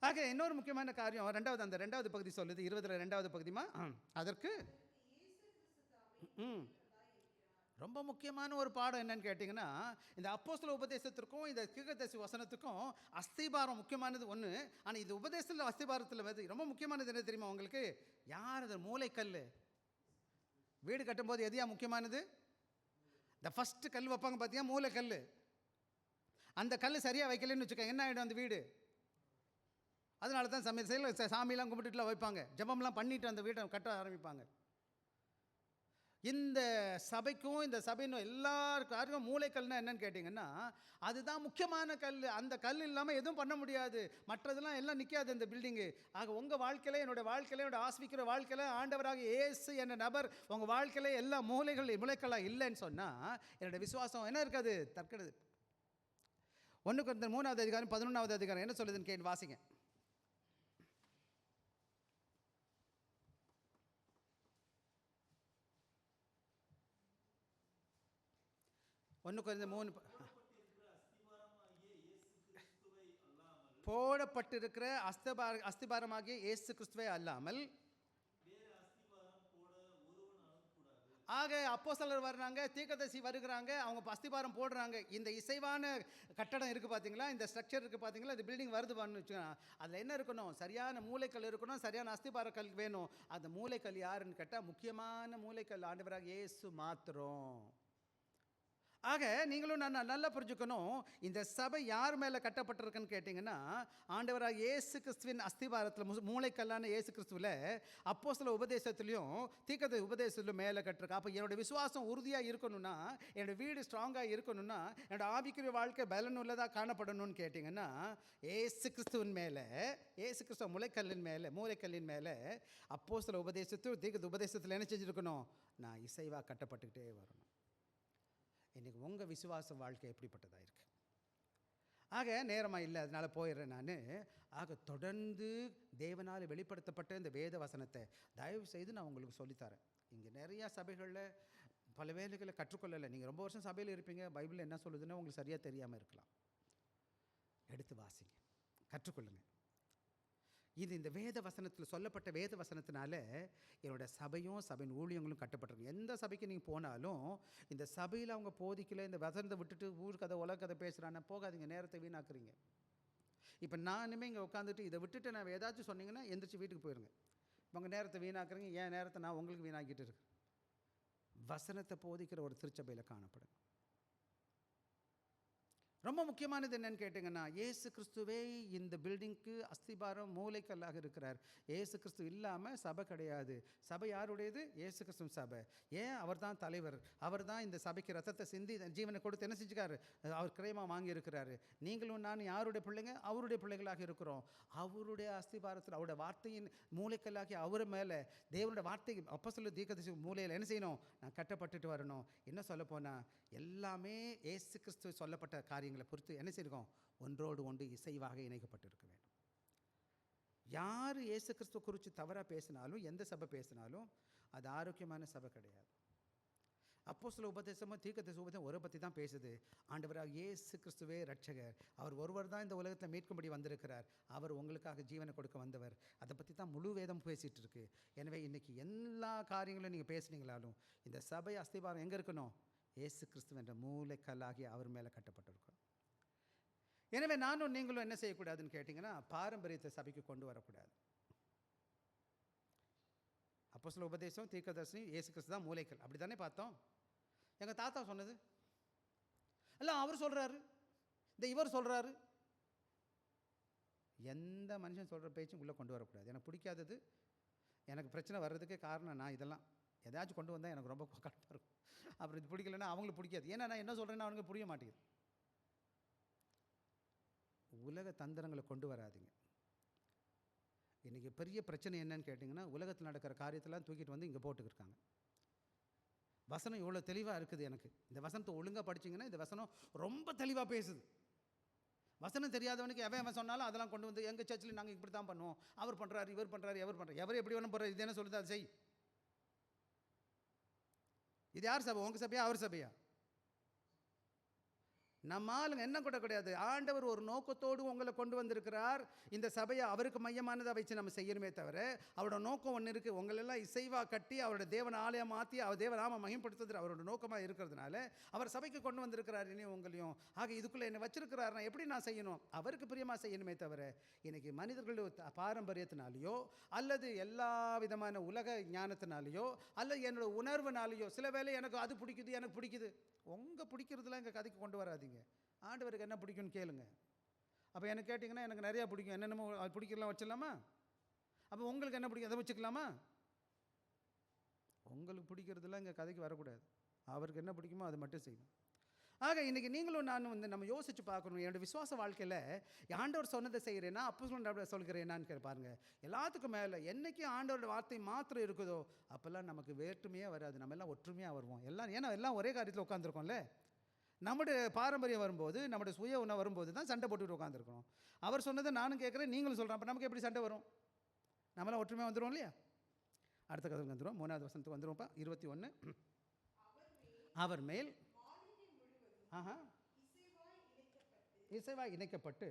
[SPEAKER 1] ஆக இன்னொரு முக்கியமான காரியம் அந்த 2வது பகுதி சொல்லுது. 20ல் 2வது பகுதிமா, அதற்கு ரொம்ப முக்கியமான ஒரு பாடம் என்னன்னு கேட்டிங்கன்னா, இந்த அப்போஸ்தல உபதேசத்திற்கும் இந்த தீர்க்கதரிசி வசனத்துக்கும் அஸ்திபாரம் முக்கியமானது ஒன்று. ஆனால் இந்த உபதேசத்தில் அஸ்திபாரத்தில் வந்து ரொம்ப முக்கியமானது என்ன தெரியுமா உங்களுக்கு? யார் அது? மூளைக்கல். வீடு கட்டும்போது எதையா முக்கியமானது? இந்த ஃபஸ்ட்டு கல் வைப்பாங்க பார்த்தியா, மூளைக்கல். அந்த கல் சரியாக வைக்கலன்னு வச்சுக்கோங்க, என்ன ஆகிடும் அந்த வீடு? அதனால தான் சமையல் சாமியெல்லாம் கும்பிட்டுலாம் வைப்பாங்க, ஜெபம்லாம் பண்ணிவிட்டு அந்த வீட்டை கட்ட ஆரம்பிப்பாங்க. இந்த சபைக்கும் இந்த சபையின் எல்லாருக்கும் மூளைக்கல்னா என்னன்னு கேட்டிங்கன்னா, அதுதான் முக்கியமான கல். அந்த கல் இல்லாமல் எதுவும் பண்ண முடியாது, மற்றதெல்லாம் எல்லாம் நிற்காது இந்த பில்டிங்கு. ஆக உங்கள் வாழ்க்கையில், என்னோடய வாழ்க்கையில், என்னோட ஆஸ்விக்கிற வாழ்க்கையில் ஆண்டவராக இயேசு என்ற நபர் உங்கள் வாழ்க்கையில் எல்லா மூளைக்கல்லாக இல்லைன்னு சொன்னால் என்னோடய விசுவாசம் என்ன இருக்காது? தற்கெடுது. 1 கொரிந்தியர் 3வது அதிகாரம் 11வது அதிகாரம் என்ன சொல்லுதுன்னு கேட்டு வாசிங்க. 1 கொரிந்தியர் 3 போடப்பட்டிருக்கிற அஸ்திபாரமாகிய இயேசு கிறிஸ்துவை அல்லாமல். ஆக அப்போஸ்தலர் வர்றாங்க, தீர்க்கதரிசி வருகிறாங்க, அவங்க அஸ்திபாரம் போடுறாங்க. இந்த இசைவான கட்டடம் இருக்குது பார்த்தீங்களா, இந்த ஸ்ட்ரக்சர் இருக்குது பார்த்தீங்களா, இந்த பில்டிங் வருது வச்சுக்கோங்க. அதில் என்ன இருக்கணும்? சரியான மூளைக்கல் இருக்கணும், சரியான அஸ்திபார கல் வேணும். அந்த மூளைக்கல் யாருன்னு கேட்டால், முக்கியமான மூளைக்கல் ஆண்டவராக இயேசு மாத்திரம். ஆக நீங்களும் நான் நல்லா புரிஞ்சுக்கணும், இந்த சபை யார் மேலே கட்டப்பட்டிருக்குன்னு கேட்டிங்கன்னா, ஆண்டவராக இயேசு கிறிஸ்துவின் அஸ்திபாரத்தில், மூளைக்கல்லான இயேசு கிறிஸ்துவில் அப்போஸ்தல உபதேசத்துலேயும் தீர்க்கதரிசி உபதேசத்துலையும் மேலே கட்டிருக்கு. அப்போ என்னோடய விசுவாசம் உறுதியாக இருக்கணும்னா, என்னோடய வீடு ஸ்ட்ராங்காக இருக்கணும்னா, என்னோடய ஆவிக்குரிய வாழ்க்கை பலனுள்ளதாக காணப்படணும்னு கேட்டிங்கன்னா, இயேசு கிறிஸ்துவின் மேலே, இயேசு கிறிஸ்துவ மூளைக்கல்லின் மேலே அப்போஸ்தல உபதேசத்தில் தீர்க்கதரிசி உபதேசத்தில் என்ன செஞ்சுருக்கணும்? நான் இசைவாக கட்டப்பட்டுக்கிட்டே வரணும். இன்றைக்கி உங்கள் விசுவாச வாழ்க்கை எப்படிப்பட்டதாக இருக்குது? ஆக நேரமாக இல்லை, அதனால் போயிடுறேன் நான். ஆக தொடர்ந்து தேவனால் வெளிப்படுத்தப்பட்ட இந்த வேத வசனத்தை தயவு செய்து நான் உங்களுக்கு சொல்லித்தரேன். இங்கே நிறையா சபைகளில் பல வேலைகளை கற்றுக்கொள்ளலை. நீங்கள் ரொம்ப வருஷம் சபையில் இருப்பீங்க, பைபிளில் என்ன சொல்லுதுன்னு உங்களுக்கு சரியாக தெரியாமல் இருக்கலாம். எடுத்து வாசிங்க, கற்றுக்கொள்ளுங்கள். இது இந்த வேத வசனத்தில் சொல்லப்பட்ட வேத வசனத்தினால என்னோட சபையும் சபையின் ஊழியங்களும் கட்டப்பட்டிருக்கு. எந்த சபைக்கு நீங்கள் போனாலும் இந்த சபையில் அவங்க போதிக்கல, இந்த வசனத்தை விட்டுட்டு ஊர் கதை உலக கதை பேசுகிறான்னு போகாதீங்க, நேரத்தை வீணாக்குறீங்க. இப்போ நானுமே இங்கே உட்காந்துட்டு இதை விட்டுட்டு நான் ஏதாச்சும் சொன்னீங்கன்னா எந்திரிச்சு வீட்டுக்கு போயிடுங்க. உங்கள் நேரத்தை வீணாக்குறீங்க, என் நேரத்தை நான் உங்களுக்கு வீணாக்கிட்டு இருக்கேன். வசனத்தை போதிக்கிற ஒரு திருச்சபையில் காணப்படும். ரொம்ப முக்கியமானது என்னன்னு கேட்டிங்கன்னா, இயேசு கிறிஸ்துவே இந்த பில்டிங்க்கு அஸ்திபாரம் மூளைக்கல்லாக இருக்கிறார். இயேசு கிறிஸ்து இல்லாமல் சபை கிடையாது. சபை யாருடையது? இயேசு கிறிஸ்து சபை. ஏன்? அவர் தான் தலைவர். அவர் தான் இந்த சபைக்கு ரத்தத்தை சிந்தி ஜீவனை கொடுத்து என்ன செஞ்சுக்காரு? அவர் கிரயமாக வாங்கியிருக்கிறாரு. நீங்களும் நான் யாருடைய பிள்ளைங்க? அவருடைய பிள்ளைகளாக இருக்கிறோம். அவருடைய அஸ்திபாரத்தில், அவருடைய வார்த்தையின் மூளைக்கல்லாகி அவர் மேலே தேவனுடைய வார்த்தை அப்போஸ்தலர் தீர்க்கதரிசி மூலையில் என்ன செய்யணும்? நான் கட்டப்பட்டுட்டு வரணும். என்ன சொல்ல போனால் எல்லாமே இயேசு கிறிஸ்து சொல்லப்பட்ட காரியங்களை பொறுத்து என்ன செய்யணும்? ஒன்றோடு ஒன்று இசைவாக இணைக்கப்பட்டிருக்க வேண்டும். யார் இயேசு கிறிஸ்துவ குறித்து தவறாக பேசினாலும், எந்த சபை பேசினாலும் அது ஆரோக்கியமான சபை கிடையாது. அப்போஸ்தல உபதேசமும் தீர்க்கதரிசி உபதேசம் ஒரு பற்றி தான் பேசுது. ஆண்டவராக இயேசு கிறிஸ்துவே ரட்சகர், அவர் ஒருவர் தான் இந்த உலகத்தில் மீட்கும்படி வந்திருக்கிறார், அவர் உங்களுக்காக ஜீவனை கொடுக்க வந்தவர். அதை பற்றி தான் முழு வேதம் பேசிகிட்டு இருக்கு. எனவே இன்றைக்கி எல்லா காரியங்களும் நீங்கள் பேசுனீங்களாலும் இந்த சபை அஸ்திபாரம் எங்கே இருக்கணும்? இயேசு கிறிஸ்து என்ற மூளைக்கல்லாகி அவர் மேலே கட்டப்பட்டிருக்கோம். எனவே நானும் நீங்களும் என்ன செய்யக்கூடாதுன்னு கேட்டிங்கன்னா, பாரம்பரியத்தை சபைக்கு கொண்டு வரக்கூடாது. அப்போஸ்தல உபதேசம் தீர்க்கதரிசி இயேசு கிறிஸ்து தான் மூளைக்கல், அப்படி தானே பார்த்தோம். எங்கள் தாத்தா சொன்னது இல்லை, அவர் சொல்கிறாரு, இந்த இவர் சொல்கிறாரு. எந்த மனுஷன் சொல்கிற பேச்சும் உள்ளே கொண்டு வரக்கூடாது. எனக்கு பிடிக்காதது, எனக்கு பிரச்சனை வர்றதுக்கே காரணம் நான் இதெல்லாம் ஏதாச்சும் கொண்டு வந்தால் எனக்கு ரொம்ப கரெக்டாக இருக்கும். அப்புறம் இது பிடிக்கலன்னா அவங்களுக்கு பிடிக்காது. ஏன்னா நான் என்ன சொல்கிறேன்னா அவனுக்கு புரிய மாட்டேங்குது. உலக தந்திரங்களை கொண்டு வராதிங்க. இன்றைக்கி பெரிய பிரச்சனை என்னன்னு கேட்டிங்கன்னா, உலகத்தில் நடக்கிற காரியத்தெல்லாம் தூக்கிட்டு வந்து இங்கே போட்டுக்கிருக்காங்க. வசனம் இவ்வளோ தெளிவாக இருக்குது. எனக்கு இந்த வசனத்தை ஒழுங்காக படிச்சிங்கன்னா இந்த வசனம் ரொம்ப தெளிவாக பேசுது. வசனம் தெரியாதவனுக்கு எவன் சொன்னாலும் அதெல்லாம் கொண்டு வந்து எங்கள் சர்ச்சில் நாங்கள் இப்படி தான் பண்ணுவோம், அவர் பண்ணுறாரு, இவர் பண்ணுறாரு, எவர் பண்ணுறாரு, எவர் எப்படி வேணும் போகிறார், இது என்ன சொல்லுது அது செய். இது யார் சபை? உங்கள் சபையா அவர் சபையா? நம்ம ஆளுங்க என்ன கூட கிடையாது. ஆண்டவர் ஒரு நோக்கத்தோடு உங்களை கொண்டு வந்திருக்கிறார். இந்த சபையை அவருக்கு மையமானதை வச்சு நம்ம செய்யணுமே தவிர, அவரோட நோக்கம் ஒன்று இருக்குது. உங்களெல்லாம் இசைவாக கட்டி அவரோட தேவன் ஆலயம் மாற்றி அவர் தேவநாம மகிமைப்படுத்துறது அவரோட நோக்கமாக இருக்கிறதுனால அவர் சபைக்கு கொண்டு வந்திருக்கிறார் என்னையும் உங்களையும். ஆக இதுக்குள்ளே என்னை வச்சிருக்கிறாருன்னா எப்படி நான் செய்யணும்? அவருக்கு பிரியமாக செய்யணுமே தவிர, இன்றைக்கி மனிதர்களுடைய பாரம்பரியத்தினாலேயோ அல்லது எல்லா விதமான உலக ஞானத்தினாலேயோ அல்லது என்னோட உணர்வுனாலேயோ, சில வேளை எனக்கு அது பிடிக்குது எனக்கு பிடிக்குது, உங்கள் பிடிக்கிறதுலாம் எங்கள் கதைக்கு கொண்டு வராதீங்க. ஆண்டவருக்கு என்ன பிடிக்கும்னு கேளுங்க. அப்போ எனக்கு கேட்டிங்கன்னா எனக்கு நிறையா பிடிக்கும், என்னென்னமோ அது பிடிக்கலாம் வச்சிடலாமா? அப்போ உங்களுக்கு என்ன பிடிக்கும் அதை வச்சுக்கலாமா? உங்களுக்கு பிடிக்கிறதுலாம் எங்கள் கதைக்கு வரக்கூடாது. அவருக்கு என்ன பிடிக்குமோ அதை மட்டும் செய்யணும். ஆக இன்றைக்கி நீங்களும் நானும் நம்ம யோசித்து பார்க்கணும். என்னோடய விசுவாச வாழ்க்கையில் ஆண்டவர் சொன்னதை செய்கிறேன்னா அப்போஸ்தலன் சொல்கிறேன்னான்னு பாருங்கள். எல்லாத்துக்கும் மேலே என்றைக்கு ஆண்டவரோட வார்த்தை மாத்திரம் இருக்குதோ அப்போல்லாம் நமக்கு வேற்றுமையாக வராது. நம்ம எல்லாம் ஒற்றுமையாக வருவோம். ஏன்னா எல்லாம் ஒரே காரியத்தில் உட்காந்துருக்கோம்ல. நம்முடைய பாரம்பரியம் வரும்போது, நம்முடைய சுய உணவு வரும்போது தான் சண்டை போட்டுட்டு உட்காந்துருக்கணும். அவர் சொன்னதை நானும் கேட்குறேன், நீங்களும் சொல்கிறேன். அப்போ நமக்கு எப்படி சண்டை வரும்? நம்மளாம் ஒற்றுமையாக வந்துடுவோம் இல்லையா? அடுத்த கதைக்கு வந்துடுவோம். 3வது வசனத்துக்கு வந்துடுவோம்ப்பா. 21. அவர் மேல் இசைவாய் இணைக்கப்பட்டு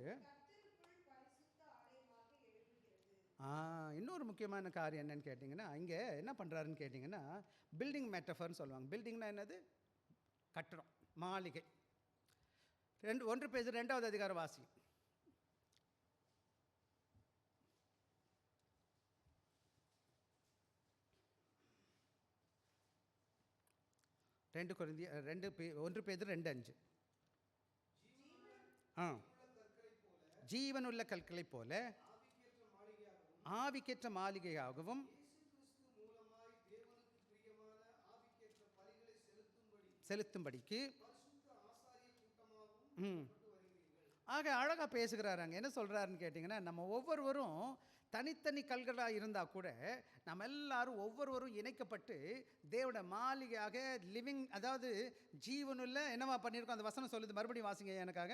[SPEAKER 1] இன்னொரு முக்கியமான காரியம் என்னன்னு கேட்டிங்கன்னா, இங்கே என்ன பண்ணுறாருன்னு கேட்டிங்கன்னா, பில்டிங் மெட்டஃபர்னு சொல்லுவாங்க. பில்டிங்னா என்னது? கட்டடம், மாளிகை. 1 பேஜ் 2வது அதிகார வாசி. 1 பேஜ் 2:5. ஜீவனுள்ள கற்களைப் போல ஆவிக்கேற்ற மாளிகையாகவும் செலுத்தும்படிக்கு. ஆக அழகாக பேசுகிறாராங்க. என்ன சொல்கிறாருன்னு கேட்டிங்கன்னா, நம்ம ஒவ்வொருவரும் தனித்தனி கல்களாக இருந்தால் கூட நம்ம எல்லாரும் ஒவ்வொருவரும் இணைக்கப்பட்டு தேவனோட மாளிகையாக லிவிங், அதாவது ஜீவனுள்ள என்னவா பண்ணியிருக்கோம். அந்த வசனம் சொல்லுது, மறுபடியும் வாசிங்க எனக்காக.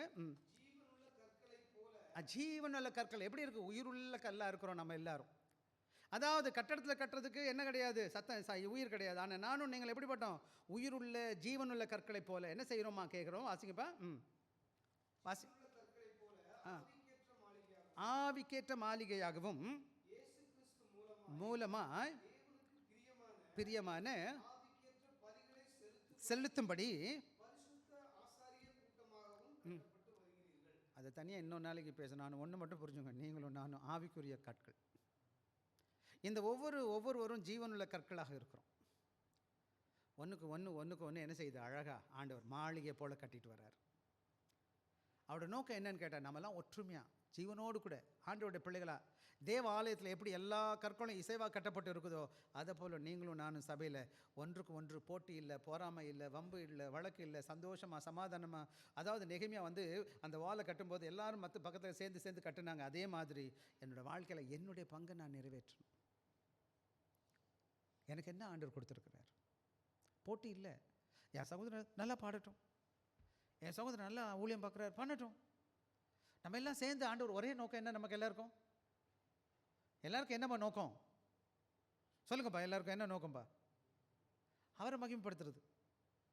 [SPEAKER 1] ஜீவனுள்ள கற்கள் எப்படி இருக்குது? உயிருள்ள கல்லாக இருக்கிறோம் நம்ம எல்லாரும். அதாவது கட்டடத்தில் கட்டுறதுக்கு என்ன கிடையாது? உயிர் கிடையாது. ஆனால் நானும் நீங்கள் எப்படிப்பட்டோம்? உயிருள்ள ஜீவனுள்ள கற்களை போல என்ன செய்கிறோமா கேட்குறோம். வாசிங்கப்பா. வாசி. ஆவிக்கேற்ற மாளிகையாகவும் மூலமாய் பிரியமான செலுத்தும்படி. அதை தனியாக இன்னொரு நாளைக்கு பேச. நான் ஒன்று மட்டும் புரிஞ்சுங்க, நீங்களும் நானும் ஆவிக்குரிய கற்கள். இந்த ஒவ்வொருவரும் ஜீவனுள்ள கற்களாக இருக்கிறோம். ஒன்றுக்கு ஒன்று என்ன செய்யுது? அழகாக ஆண்டவர் மாளிகை போல் கட்டிட்டு வர்றார். அவரோட நோக்கம் என்னன்னு கேட்டால், நம்மலாம் ஒற்றுமையாக ஜீவனோடு கூட ஆண்டவருடைய பிள்ளைகளாக தேவ ஆலயத்தில் எப்படி எல்லா கற்களும் இசைவாக கட்டப்பட்டு இருக்குதோ அதை போல் நீங்களும் நானும் சபையில் ஒன்றுக்கு ஒன்று போட்டி இல்லை, பொறாமை இல்லை, வம்பு இல்லை, வழக்கு இல்லை, சந்தோஷமாக சமாதானமாக. அதாவது நெகேமியா அந்த வாலை கட்டும்போது எல்லாரும் மற்ற பக்கத்தில் சேர்ந்து கட்டுனாங்க. அதே மாதிரி என்னோடய வாழ்க்கையில் என்னுடைய பங்கை நான் நிறைவேற்றணும். எனக்கு என்ன ஆண்டவர் கொடுத்துருக்கிறார்? போட்டி இல்லை. என் சகோதரர் நல்லா பாடட்டும், என் சகோதரர் நல்லா ஊழியம் பார்க்குறாரு, பண்ணட்டும். நம்ம எல்லாம் சேர்ந்து ஆண்டவர் ஒரே நோக்கம் என்ன? நமக்கு எல்லாருக்கும் என்னப்பா நோக்கம் சொல்லுங்கப்பா. எல்லாருக்கும் என்ன நோக்கம்பா? அவரை மகிமைப்படுத்துறது.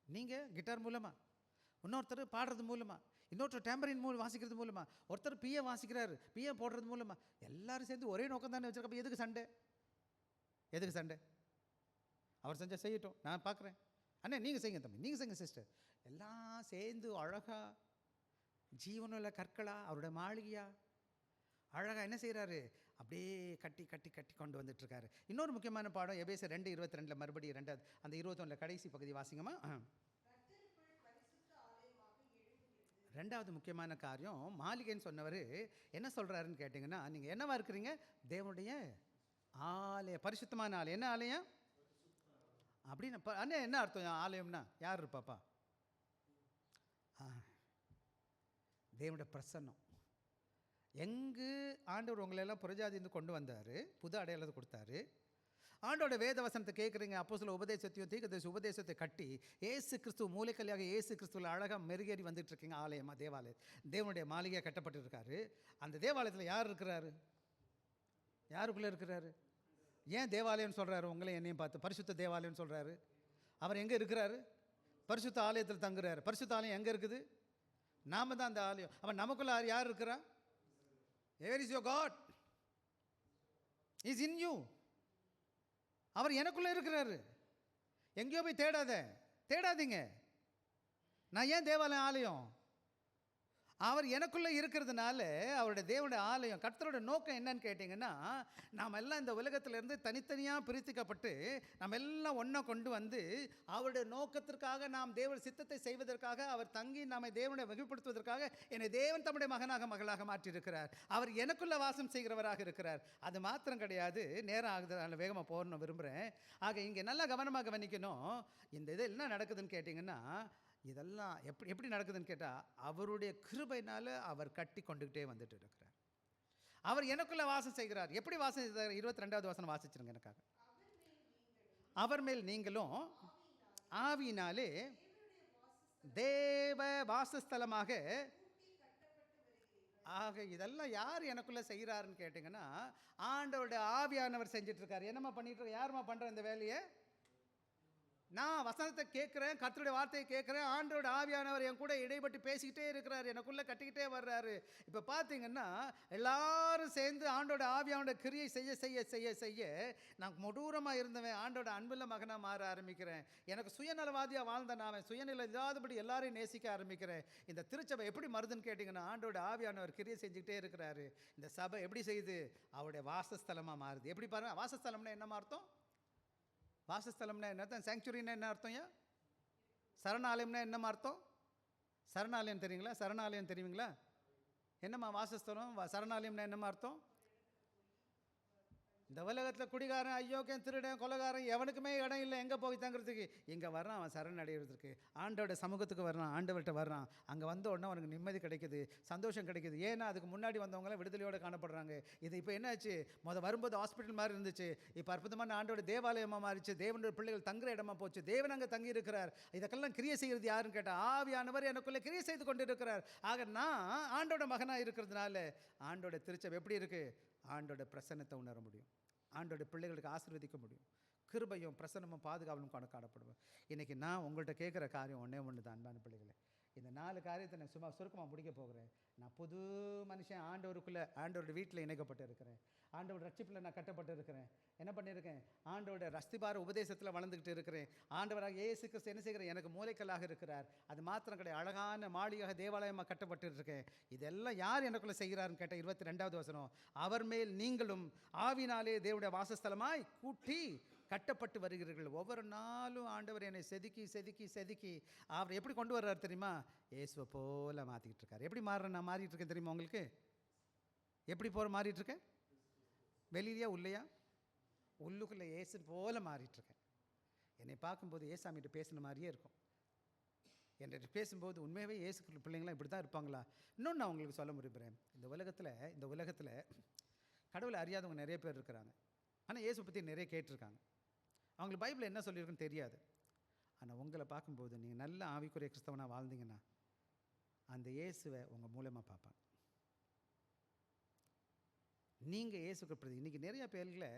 [SPEAKER 1] நீங்கள் கிட்டார் மூலமாக, இன்னொருத்தர் பாடுறது மூலமாக, இன்னொருத்தர் டேம்பரின் வாசிக்கிறது மூலமாக, ஒருத்தர் பிஏ வாசிக்கிறாரு, பிஏ போடுறது மூலமாக, எல்லாரும் சேர்ந்து ஒரே நோக்கம் தானே வச்சுருக்கப்போ எதுக்கு சண்டை? அவர் செஞ்சால் செய்யட்டும், நான் பார்க்குறேன். அண்ணே நீங்கள் செய்யுங்க, தம்பி நீங்கள் செய்யுங்க, சிஸ்டர். எல்லாம் சேர்ந்து அழகாக ஜீவனுள்ள கற்களா அவரோட மாளிகையா அழகாக என்ன செய்கிறாரு? அப்படியே கட்டி கொண்டு வந்துட்டுருக்காரு. இன்னொரு முக்கியமான பாடம் எபேசியர் 2:22 மறுபடியும் 2வது அந்த 21 கடைசி பகுதி வாசிங்கம்மா. 2வது முக்கியமான காரியம், மாளிகைன்னு சொன்னவர் என்ன சொல்கிறாருன்னு கேட்டிங்கன்னா, நீங்கள் என்னவா இருக்கிறீங்க? தேவனுடைய ஆலயம், பரிசுத்தமான ஆலயம். என்ன ஆலயம் அப்படின்னு அண்ணே என்ன அர்த்தம்? ஆலயம்னா யார் இருப்பாப்பா? தேவனுடைய பிரசன்னம். எங்கு ஆண்டவர் உங்களெல்லாம் புறஜாதியிருந்து கொண்டு வந்தார், புது அடையாளத்தை கொடுத்தாரு. ஆண்டோட வேத வசனத்தை கேட்குறீங்க, அப்போஸ்தல உபதேசத்தையும் தீர்க்கதரிசி உபதேசத்தை கட்டி ஏசு கிறிஸ்துவ மூலைக்கல்லியாக ஏசு கிறிஸ்துவில் அழகாக மெருகேறி வந்துட்டுருக்கீங்க. ஆலயமாக, தேவாலயம், தேவனுடைய மாளிகையாக கட்டப்பட்டுருக்காரு. அந்த தேவாலயத்தில் யார் இருக்கிறாரு? யாருக்குள்ளே இருக்கிறாரு? ஏன் தேவாலயம்னு சொல்கிறாரு? உங்களையும் என்னையும் பார்த்து பரிசுத்த தேவாலயம்னு சொல்கிறாரு. அவர் எங்கே இருக்கிறாரு? பரிசுத்த ஆலயத்தில் தங்குறாரு. பரிசுத்த ஆலயம் எங்கே இருக்குது? நாம தான் அந்த ஆலயம். அவன் நமக்குள்ள யார் இருக்கிறா? Where is your God? Is in you. அவர் எனக்குள்ளே இருக்கிறாரு. எங்கேயோ போய் தேடாதீங்க. நான் ஏன் தேவாலயம் ஆலயம்? அவர் எனக்குள்ளே இருக்கிறதுனால அவருடைய தேவனுடைய ஆலயம். கர்த்தரோட நோக்கம் என்னன்னு கேட்டிங்கன்னா, நாம் எல்லாம் இந்த உலகத்திலேருந்து தனித்தனியாக பிரித்துக்கப்பட்டு நம்ம எல்லாம் ஒன்றா கொண்டு வந்து அவருடைய நோக்கத்திற்காக, நாம் தேவ சித்தத்தை செய்வதற்காக, அவர் தங்கி நம்மை தேவனை வகைப்படுத்துவதற்காக என்னை தேவன் தம்முடைய மகளாக மாற்றியிருக்கிறார். அவர் எனக்குள்ளே வாசம் செய்கிறவராக இருக்கிறார். அது மாத்திரம் கிடையாது. நேரம் ஆகுது, அதில் வேகமாக போகணும்னு விரும்புகிறேன். ஆக இங்கே நல்லா கவனமாக கவனிக்கணும். இந்த இது என்ன நடக்குதுன்னு கேட்டிங்கன்னா, இதெல்லாம் எப்படி நடக்குதுன்னு கேட்டால், அவருடைய கிருபையினால் அவர் கட்டி கொண்டுகிட்டே வந்துட்டு இருக்கிறார். அவர் எனக்குள்ள வாசம் செய்கிறார். எப்படி வாசம் செய்கிறார்? 22வது வசனம் வாசிச்சிருங்க எனக்காக. அவர் மேல் நீங்களும் ஆவியினாலே தேவ வாசஸ்தலமாக. ஆக இதெல்லாம் யார் எனக்குள்ள செய்கிறாருன்னு கேட்டிங்கன்னா, ஆண்டவருடைய ஆவியானவர் செஞ்சிட்டு இருக்காரு. என்னம்மா பண்ணிட்டு இருக்க? யாருமா பண்ற இந்த வேலையை? நான் வசனத்தை கேட்குறேன், கர்த்தருடைய வார்த்தையை கேட்குறேன். ஆண்டோட ஆவியானவர் என் கூட இடைப்பட்டு பேசிக்கிட்டே இருக்கிறார், எனக்குள்ளே கட்டிக்கிட்டே வர்றாரு. இப்போ பார்த்தீங்கன்னா எல்லாரும் சேர்ந்து ஆண்டோட ஆவியானோட கிரியை செய்ய செய்ய செய்ய செய்ய நான் கொடூரமாக இருந்தவன் ஆண்டோட அன்புள்ள மகனாக மாற ஆரம்பிக்கிறேன். எனக்கு சுயநலவாதியாக வாழ்ந்த நான் சுயநிலை இல்லாதபடி எல்லாரையும் நேசிக்க ஆரம்பிக்கிறேன். இந்த திருச்சபை எப்படி மருதுன்னு கேட்டிங்கன்னா, ஆண்டோட ஆவியானவர் கிரியை செஞ்சுக்கிட்டே இருக்கிறாரு. இந்த சபை எப்படி செய்யுது? அவருடைய வாசஸ்தலமாக மாறுது. எப்படி பாருங்கள், வாசஸ்தலம்னா என்னமா அர்த்தம்? வாசஸ்தலம்னா என்ன அர்த்தம்? சாங்சுரின்னா என்ன அர்த்தம்? சரணாலயம்னா என்னமா அர்த்தம்? சரணாலயம் தெரியுங்களா? சரணாலயம் தெரியுங்களா? என்னம்மா வாசஸ்தலம்? சரணாலயம்னா என்னமா அர்த்தம்? இந்த உலகத்தில் குடிகாரன், ஐயோக்கன், திருடன், கொலைகாரன் எவனுக்குமே இடம் இல்லை எங்கே போய் தங்குறதுக்கு. இங்கே வர்றான் அவன் சரணடைகிறதுக்கு, ஆண்டோட சமூகத்துக்கு வர்றான், ஆண்டவர்கிட்ட வர்றான். அங்கே வந்த உடனே அவனுக்கு நிம்மதி கிடைக்குது, சந்தோஷம் கிடைக்குது. ஏன்னா அதுக்கு முன்னாடி வந்தவங்களாம் விடுதலையோடு காணப்படுறாங்க. இது இப்போ என்னாச்சு? வரும்போது ஹாஸ்பிட்டல் மாதிரி இருந்துச்சு, இப்போ அற்புதமான ஆண்டோட தேவாலயமாக மாறிச்சு. தேவனுடைய பிள்ளைகள் தங்குற இடமா போச்சு. தேவன் அங்கே தங்கி இருக்கிறார். இதற்கெல்லாம் கிரியை செய்கிறது யாருன்னு கேட்டால், ஆவியானவர் எனக்குள்ளே கிரியை செய்து கொண்டு இருக்கிறார். ஆக நான் ஆண்டோட மகனாக இருக்கிறதுனால ஆண்டோட திருச்சபை எப்படி இருக்குது? ஆண்டோட பிரசன்னத்தை உணர முடியும், ஆண்டோட பிள்ளைகளுக்கு ஆசீர்வதிக்க முடியும். கிருபையும் பிரசன்னமும் பாதுகாவலும் காணப்படுவோம். இன்றைக்கி நான் உங்கள்கிட்ட கேட்குற காரியம் ஒன்று தான் அன்பான பிள்ளைகளை. இந்த 4 காரியத்தை நான் சும்மா சுருக்கமாக முடிக்க போகிறேன். நான் புது மனுஷன், ஆண்டவருக்குள்ளே ஆண்டவருடைய வீட்டில் இணைக்கப்பட்டு இருக்கிறேன். ஆண்டோட ரட்சிப்பில் நான் கட்டப்பட்டு இருக்கிறேன். என்ன பண்ணியிருக்கேன்? ஆண்டோட ரஸ்திபார உபதேசத்தில் வளர்ந்துக்கிட்டு இருக்கிறேன். ஆண்டவராக இயேசு கிறிஸ்து என்ன செய்கிறேன்? எனக்கு மூலைக்கல்லாக இருக்கிறார். அது மாத்திரம் கிடையாது, அழகான மாளிகையாக தேவாலயமாக கட்டப்பட்டு இருக்கேன். இதெல்லாம் யார் எனக்குள்ளே செய்கிறாருன்னு கேட்டால் 22வது வசனம், அவர் மேல் நீங்களும் ஆவினாலே தேவனுடைய வாசஸ்தலமாய் கூட்டி கட்டப்பட்டு வருகிறீர்கள். ஒவ்வொரு நாளும் ஆண்டவர் என்னை செதுக்கி செதுக்கி செதுக்கி அவர் எப்படி கொண்டு வர்றாரு தெரியுமா? இயேசுவை போல மாற்றிக்கிட்டு இருக்கார். எப்படி மாறுறேன்? நான் மாறிட்டு இருக்கேன் தெரியுமா உங்களுக்கு? எப்படி மாறிட்டு இருக்கேன்? வெளியிலையா உள்ளையா? உள்ளுக்குள்ளே இயேசு போல மாறிட்டுருக்கேன். என்னை பார்க்கும்போது ஏசாமிகிட்ட பேசின மாதிரியே இருக்கும். என்கிட்ட பேசும்போது உண்மையாகவே இயேசு பிள்ளைங்களாம் இப்படி தான் இருப்பாங்களா? இன்னொன்று நான் உங்களுக்கு சொல்ல விரும்புகிறேன். இந்த உலகத்தில் கடவுளை அறியாதவங்க நிறைய பேர் இருக்கிறாங்க. ஆனால் இயேசு பற்றி நிறைய கேட்டிருக்காங்க. அவங்களுக்கு பைபிள் என்ன சொல்லியிருக்குன்னு தெரியாது. ஆனால் உங்களை பார்க்கும்போது நீங்கள் நல்ல ஆவிக்குரிய கிறிஸ்தவனாக வாழ்ந்தீங்கன்னா அந்த இயேசுவை உங்கள் மூலமாக பார்ப்பாங்க. நீங்கள் இயேசுக்கு பிரதி. இன்றைக்கி நிறைய பேர்களை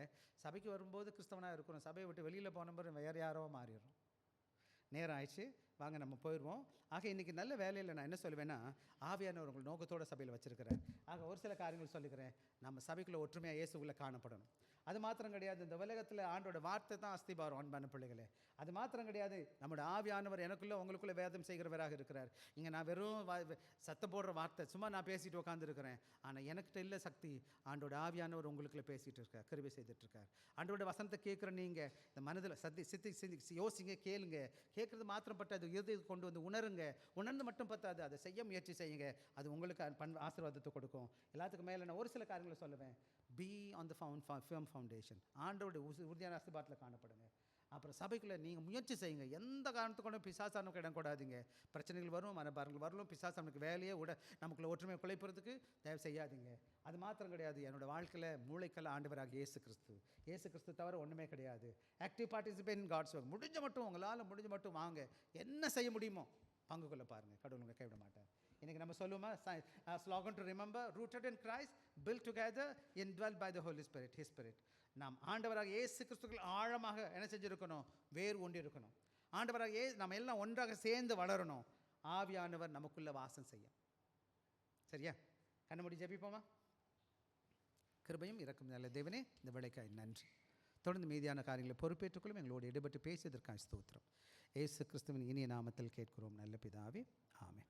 [SPEAKER 1] சபைக்கு வரும்போது கிறிஸ்தவனாக இருக்கிறோம், சபையை விட்டு வெளியில் போன பிறகு வேறு யாரோ மாறிடுறோம். நேரம் ஆயிடுச்சு, வாங்க நம்ம போயிடுவோம். ஆக இன்றைக்கி நல்ல வேலையில் நான் என்ன சொல்லுவேன்னா, ஆவியானவர் உங்கள் நோக்கத்தோடு சபையில் வச்சுருக்கிறேன். ஆக ஒரு சில காரியங்கள் சொல்லிக்கிறேன். நம்ம சபைக்குள்ளே ஒற்றுமையாக இயேசுக்குள்ளே காணப்படணும். அது மாத்திரம் கிடையாது, இந்த உலகத்தில் ஆண்டோட வார்த்தை தான் அஸ்திபாரம் அன்பான பிள்ளைகளே. அது மாத்திரம் கிடையாது, நம்மளோட ஆவியானவர் எனக்குள்ளே உங்களுக்குள்ளே வேதம் செய்கிறவராக இருக்கிறார். இங்கே நான் வெறும் சத்தம் போடுற வார்த்தை சும்மா நான் பேசிட்டு உட்காந்துருக்கிறேன். ஆனால் எனக்கிட்ட இல்லை சக்தி. ஆண்டோட ஆவியானவர் உங்களுக்குள்ளே பேசிகிட்டு இருக்கார், கிருபை செய்துட்ருக்கார். ஆண்டோட வசனத்தை கேட்குற நீங்கள் இந்த மனதில் சித்தி யோசிங்க, கேளுங்க. கேட்குறது மாத்திரம் பட்டாது, இறுதி கொண்டு வந்து உணருங்க. உணர்ந்து மட்டும் பத்தாது, அதை செய்ய முயற்சி செய்யுங்க. அது உங்களுக்கு ஆசீர்வாதத்தை கொடுக்கும். எல்லாத்துக்கும் மேலே நான் ஒரு சில காரியங்களை சொல்லுவேன். Be on the firm foundation. ஆண்டோட உறுதியான அஸ்திபாரத்தில் காணப்படுங்க. அப்புறம் சபைக்குள்ளே நீங்கள் முயற்சி செய்யுங்க. எந்த காரணத்துக்கு பிசாசானுக்கு இடம் கூடாதீங்க. பிரச்சனைகள் வரும், மனபாரங்கள் வரலும். பிசாசானுக்கு வேலையே நமக்குள்ள ஒற்றுமையை குலைப்புறதுக்கு தயவு செய்யாதீங்க. அது மாத்திரம் கிடையாது, என்னோடய வாழ்க்கையில் மூளைக்கல்ல ஆண்டவராக இயேசு கிறிஸ்து தவிர ஒன்றுமே கிடையாது. Active participate in God's work. முடிஞ்ச மட்டும் உங்களால் முடிஞ்ச மட்டும் வாங்க. என்ன செய்ய முடியுமோ பங்கு கொள்ள பாருங்கள். கடவுள் உங்களை கைவிட மாட்டார். இன்றைக்கி நம்ம சொல்லுவோமா, slogan to remember, rooted in Christ, built together, indwelt by the Holy Spirit, his spirit. நாம் ஆண்டவராக இயேசு கிறிஸ்துக்குள் ஆழமாக என்ன செஞ்சுருக்கணும்? வேர் ஒன்றி இருக்கணும். ஆண்டவராக நம்ம எல்லாம் ஒன்றாக சேர்ந்து வளரணும். ஆவியானவர் நமக்குள்ள வாசம் செய்யும். சரியா? கண்ண மூடி ஜெபிப்போமா? கிருபையும் இரக்கம் நல்ல தேவனே, இந்த வேளைக்காய் நன்றி. தொடர்ந்து மீதியான காரியங்களை பொறுப்பேற்றுக்கொள்ளும். எங்களோடு ஈடுபட்டு பேசியதற்காக ஸ்தோத்திரம். இயேசு கிறிஸ்துவின் இனிய நாமத்தில் கேட்கிறோம் நல்ல பிதாவே, ஆமென்.